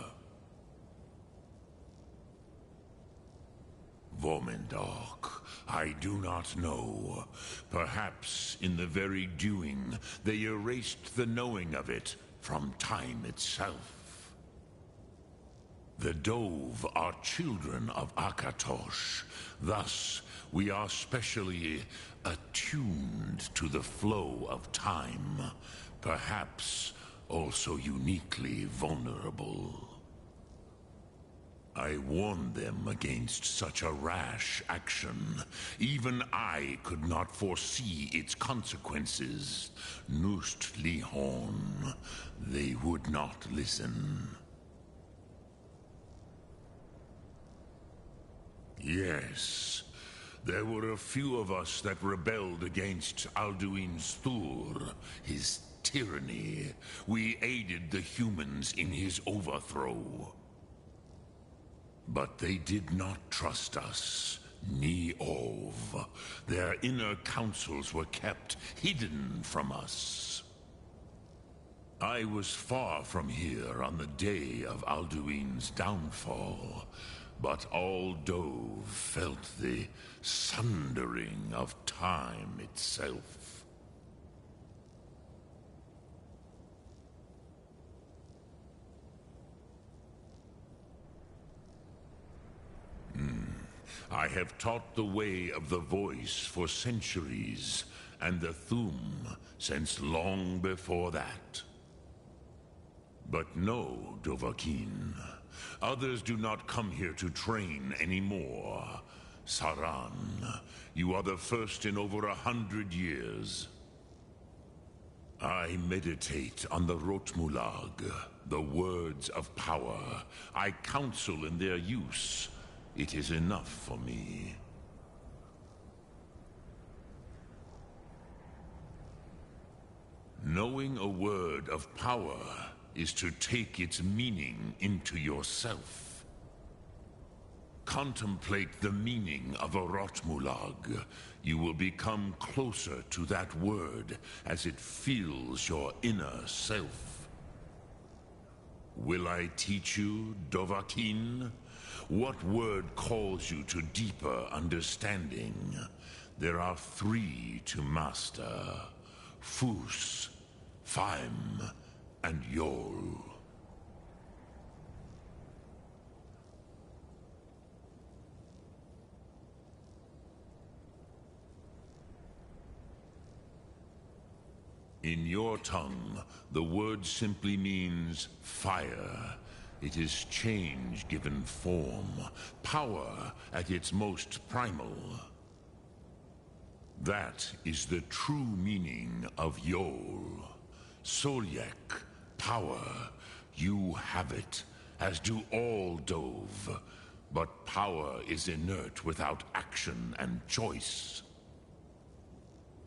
Vomindok, I do not know. Perhaps in the very doing, they erased the knowing of it from time itself. The Dove are children of Akatosh. Thus, we are specially attuned to the flow of time. Perhaps also uniquely vulnerable. I warned them against such a rash action. Even I could not foresee its consequences. Nust Lihon, they would not listen. Yes, there were a few of us that rebelled against Alduin's Thur, his tyranny. We aided the humans in his overthrow. But they did not trust us, Ni-Ov. Their inner councils were kept hidden from us. I was far from here on the day of Alduin's downfall. But all Dove felt the sundering of time itself. I have taught the way of the voice for centuries, and the Thum since long before that. But no, Dovahkiin. Others do not come here to train anymore. Saran, you are the first in over 100 years. I meditate on the Rotmulag, the words of power. I counsel in their use. It is enough for me. Knowing a word of power is to take its meaning into yourself. Contemplate the meaning of a Rotmulag. You will become closer to that word as it fills your inner self. Will I teach you, Dovahkiin? What word calls you to deeper understanding? There are 3 to master. Fus, Faim, and Yol. In your tongue, the word simply means fire. It is change given form, power at its most primal. That is the true meaning of Yol. Solyek, power. You have it, as do all Dove. But power is inert without action and choice.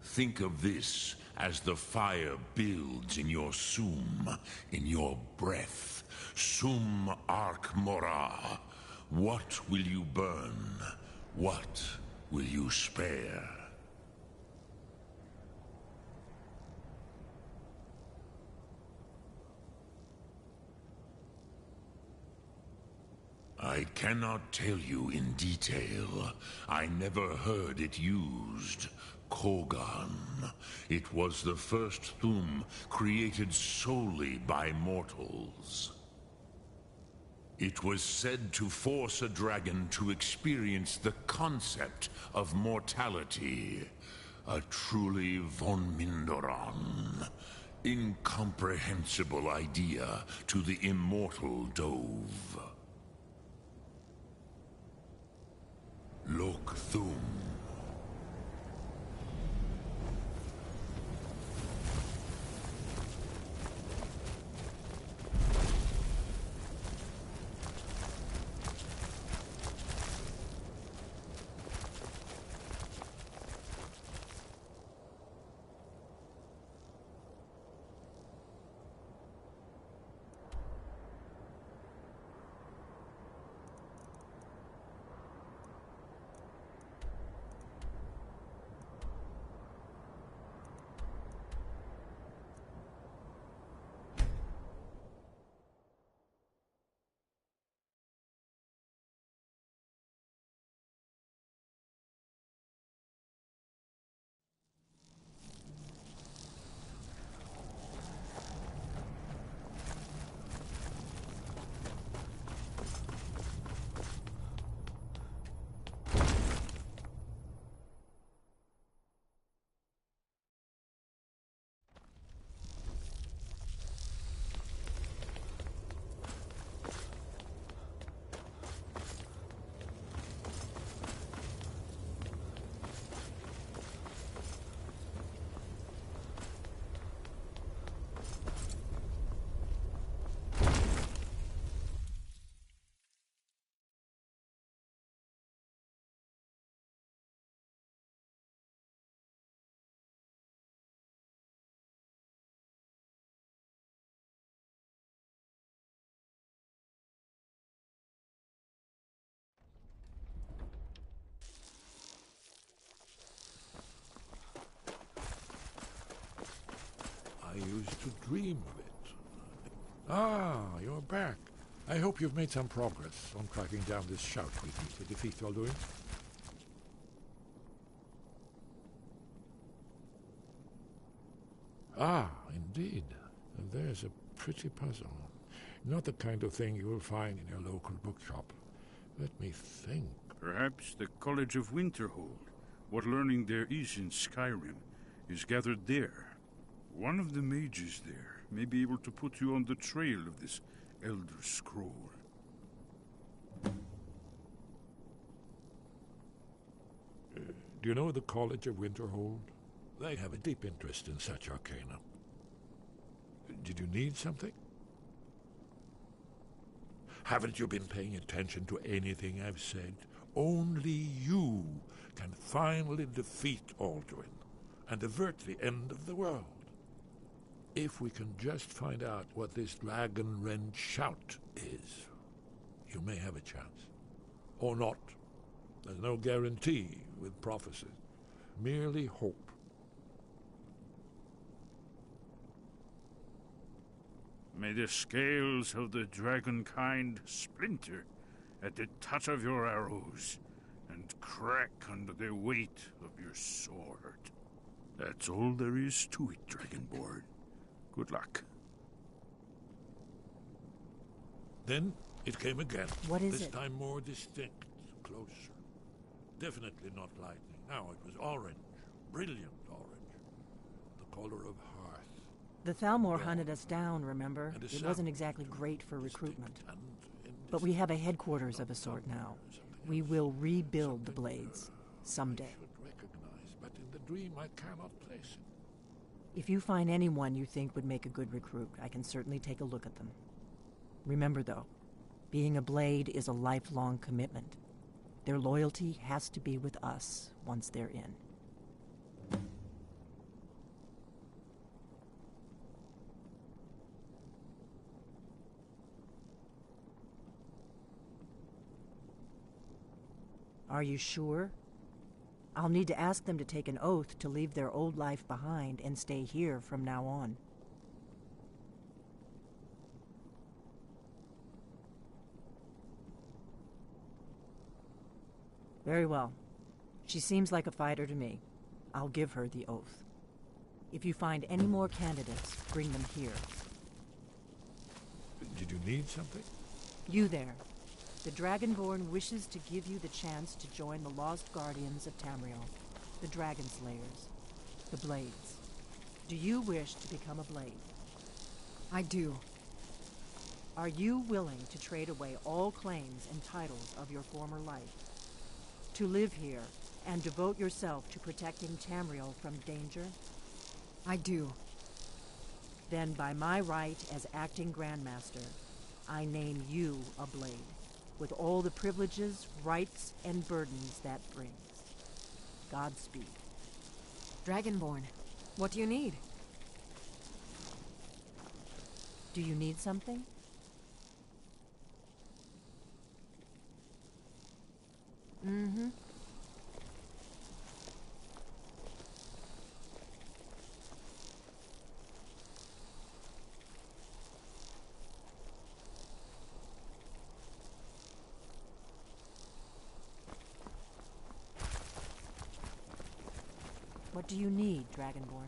Think of this as the fire builds in your sum, in your breath. Sum Arc Mora. What will you burn? What will you spare? I cannot tell you in detail. I never heard it used. Kogan. It was the first Thum created solely by mortals. It was said to force a dragon to experience the concept of mortality. A truly von Mindoran. Incomprehensible idea to the immortal Dove. Lok Thum. I used to dream of it. Ah, you're back. I hope you've made some progress on tracking down this shout we need to defeat Alduin. Ah, indeed. There's a pretty puzzle. Not the kind of thing you will find in your local bookshop. Let me think. Perhaps the College of Winterhold, what learning there is in Skyrim, is gathered there. One of the mages there may be able to put you on the trail of this Elder Scroll. Do you know the College of Winterhold? They have a deep interest in such arcana. Did you need something? Haven't you been paying attention to anything I've said? Only you can finally defeat Alduin and avert the end of the world. If we can just find out what this dragon-rend shout is, you may have a chance. Or not. There's no guarantee with prophecy. Merely hope. May the scales of the dragonkind splinter at the touch of your arrows and crack under the weight of your sword. That's all there is to it, Dragonborn. Good luck. Then it came again. What is this it? This time more distinct, closer. Definitely not lightning. Now it was orange. Brilliant orange. The color of hearth. The Thalmor hunted us down, remember? And It wasn't exactly great for recruitment. But we have a headquarters of a sort now. We will rebuild the blades. Someday. I should recognize, but in the dream I cannot place it. If you find anyone you think would make a good recruit, I can certainly take a look at them. Remember, though, being a blade is a lifelong commitment. Their loyalty has to be with us once they're in. Are you sure? I'll need to ask them to take an oath to leave their old life behind and stay here from now on. Very well. She seems like a fighter to me. I'll give her the oath. If you find any more candidates, bring them here. Did you need something? You there. The Dragonborn wishes to give you the chance to join the Lost Guardians of Tamriel, the Dragon Slayers, the Blades. Do you wish to become a Blade? I do. Are you willing to trade away all claims and titles of your former life? To live here and devote yourself to protecting Tamriel from danger? I do. Then by my right as acting Grandmaster, I name you a Blade, with all the privileges, rights, and burdens that brings. Godspeed. Dragonborn, what do you need? Do you need something? Mm-hmm. What do you need, Dragonborn?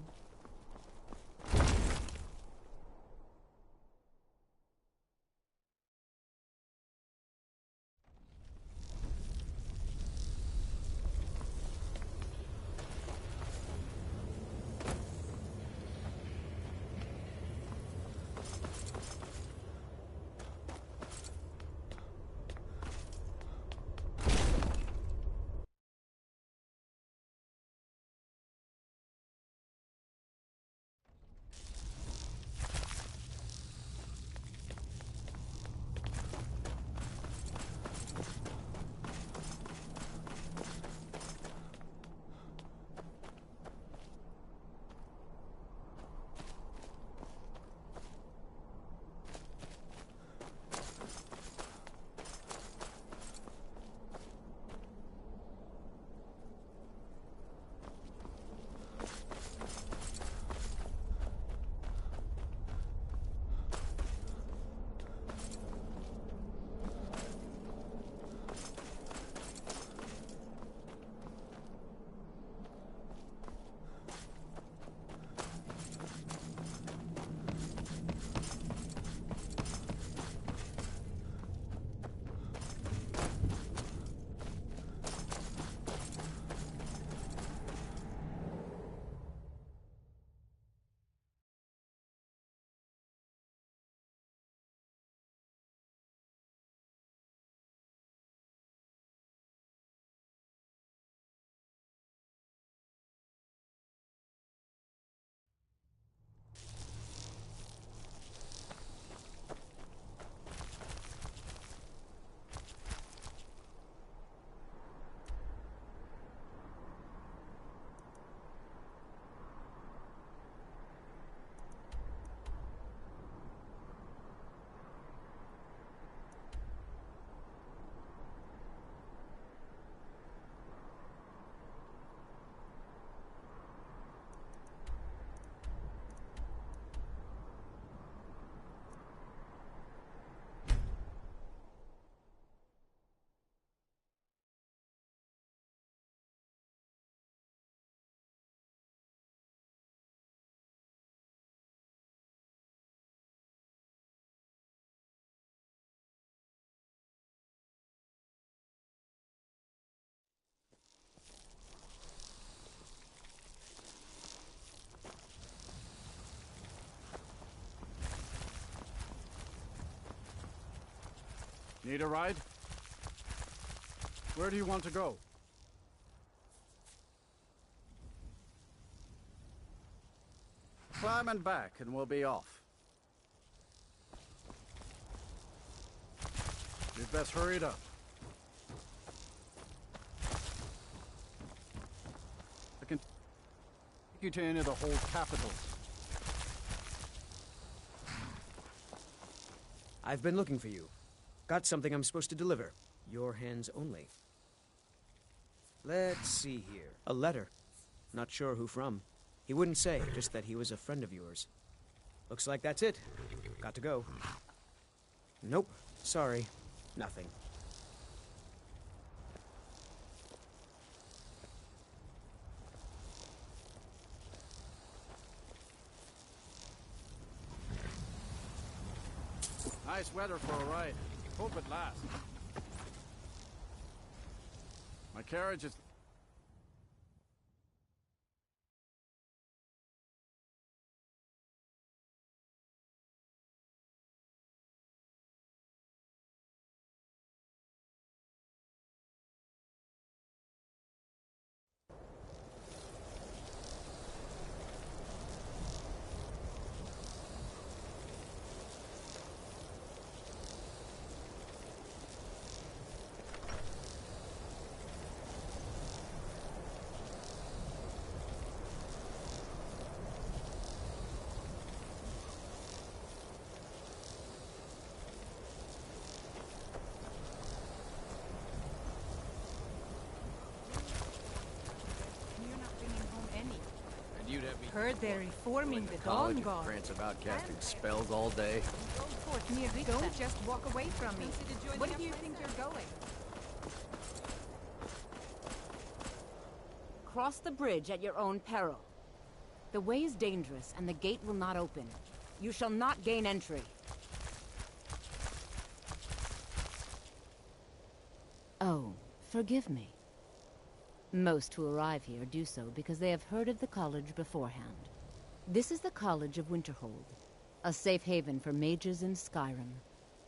Need a ride? Where do you want to go? Climb and back, and we'll be off. You'd best hurry it up. I can take you to any of the whole capitals. I've been looking for you. Got something I'm supposed to deliver. Your hands only. Let's see here. A letter. Not sure who from. He wouldn't say, just that he was a friend of yours. Looks like that's it. Got to go. Nope. Sorry. Nothing. Nice weather for a ride. Hope it lasts. My carriage is... Heard they're reforming the Dawn Guard. Prance about casting spells all day. Don't just walk away from me. What do you think you're going? Cross the bridge at your own peril. The way is dangerous, and the gate will not open. You shall not gain entry. Oh, forgive me. Most who arrive here do so because they have heard of the college beforehand. This is the College of Winterhold, a safe haven for mages in Skyrim,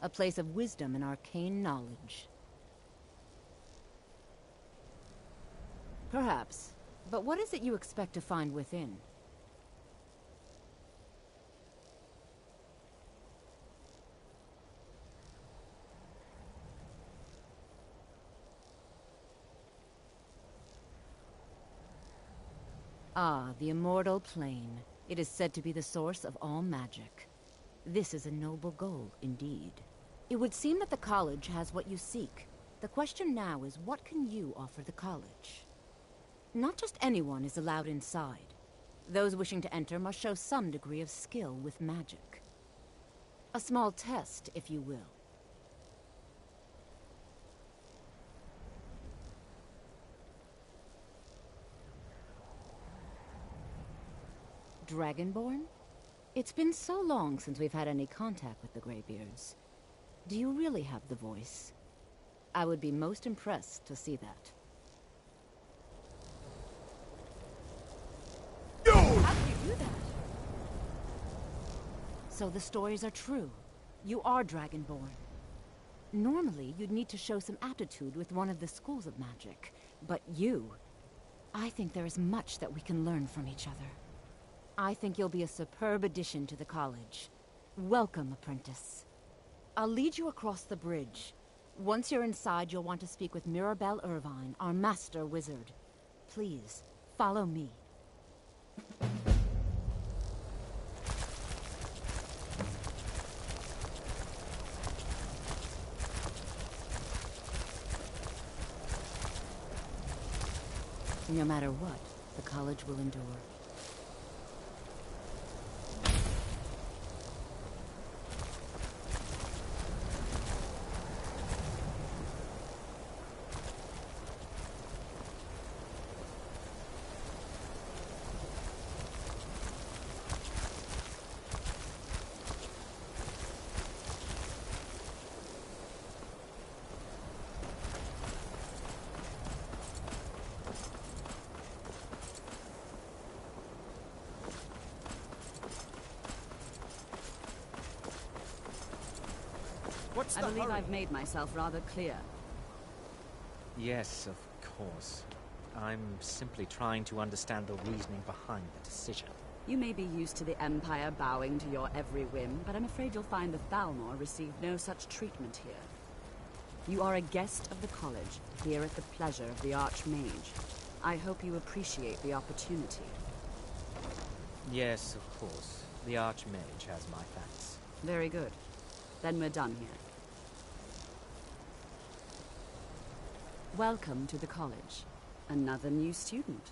a place of wisdom and arcane knowledge. Perhaps, but what is it you expect to find within? Ah, the immortal plane. It is said to be the source of all magic. This is a noble goal, indeed. It would seem that the college has what you seek. The question now is, what can you offer the college? Not just anyone is allowed inside. Those wishing to enter must show some degree of skill with magic. A small test, if you will. Dragonborn? It's been so long since we've had any contact with the Greybeards. Do you really have the voice? I would be most impressed to see that. How did you do that? So the stories are true. You are Dragonborn. Normally, you'd need to show some aptitude with one of the schools of magic. But you... I think there is much that we can learn from each other. I think you'll be a superb addition to the college. Welcome, apprentice. I'll lead you across the bridge. Once you're inside, you'll want to speak with Mirabelle Irvine, our master wizard. Please, follow me. No matter what, the college will endure. What's I the believe hurry? I've made myself rather clear. Yes, of course. I'm simply trying to understand the reasoning behind the decision. You may be used to the Empire bowing to your every whim, but I'm afraid you'll find the Thalmor received no such treatment here. You are a guest of the college, here at the pleasure of the Archmage. I hope you appreciate the opportunity. Yes, of course. The Archmage has my thanks. Very good. Then we're done here. Welcome to the college. Another new student.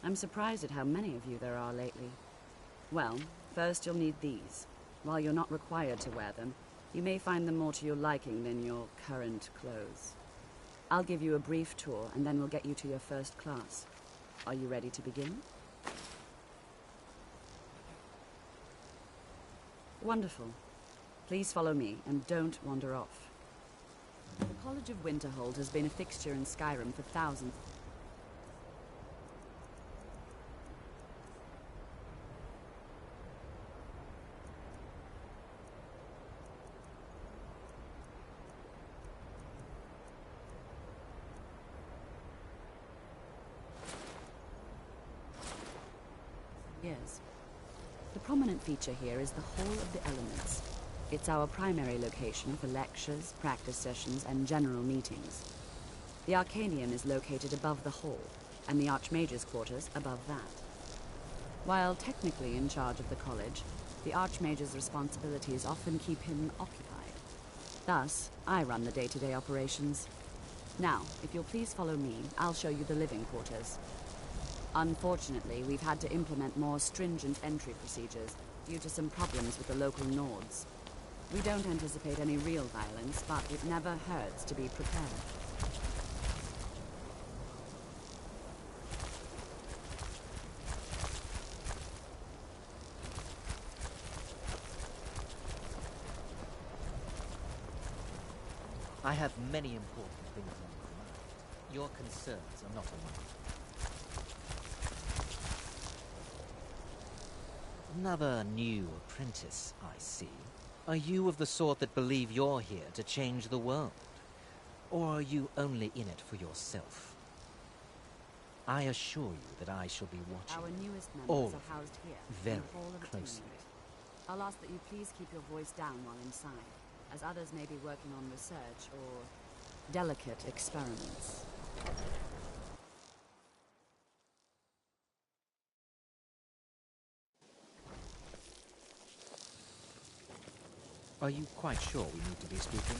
I'm surprised at how many of you there are lately. Well, first you'll need these. While you're not required to wear them, you may find them more to your liking than your current clothes. I'll give you a brief tour, and then we'll get you to your first class. Are you ready to begin? Wonderful. Please follow me, and don't wander off. The College of Winterhold has been a fixture in Skyrim for thousands. Years. The prominent feature here is the Hall of the Elements. It's our primary location for lectures, practice sessions, and general meetings. The Arcanium is located above the hall, and the Archmage's quarters above that. While technically in charge of the college, the Archmage's responsibilities often keep him occupied. Thus, I run the day-to-day operations. Now, if you'll please follow me, I'll show you the living quarters. Unfortunately, we've had to implement more stringent entry procedures due to some problems with the local Nords. We don't anticipate any real violence, but it never hurts to be prepared. I have many important things on my mind. Your concerns are not on mine. Another new apprentice, I see. Are you of the sort that believe you're here to change the world? Or are you only in it for yourself? I assure you that I shall be watching Our newest all members of are housed here, very in the hall of closely. attunement. I'll ask that you please keep your voice down while inside, as others may be working on research or delicate experiments. Are you quite sure we need to be speaking?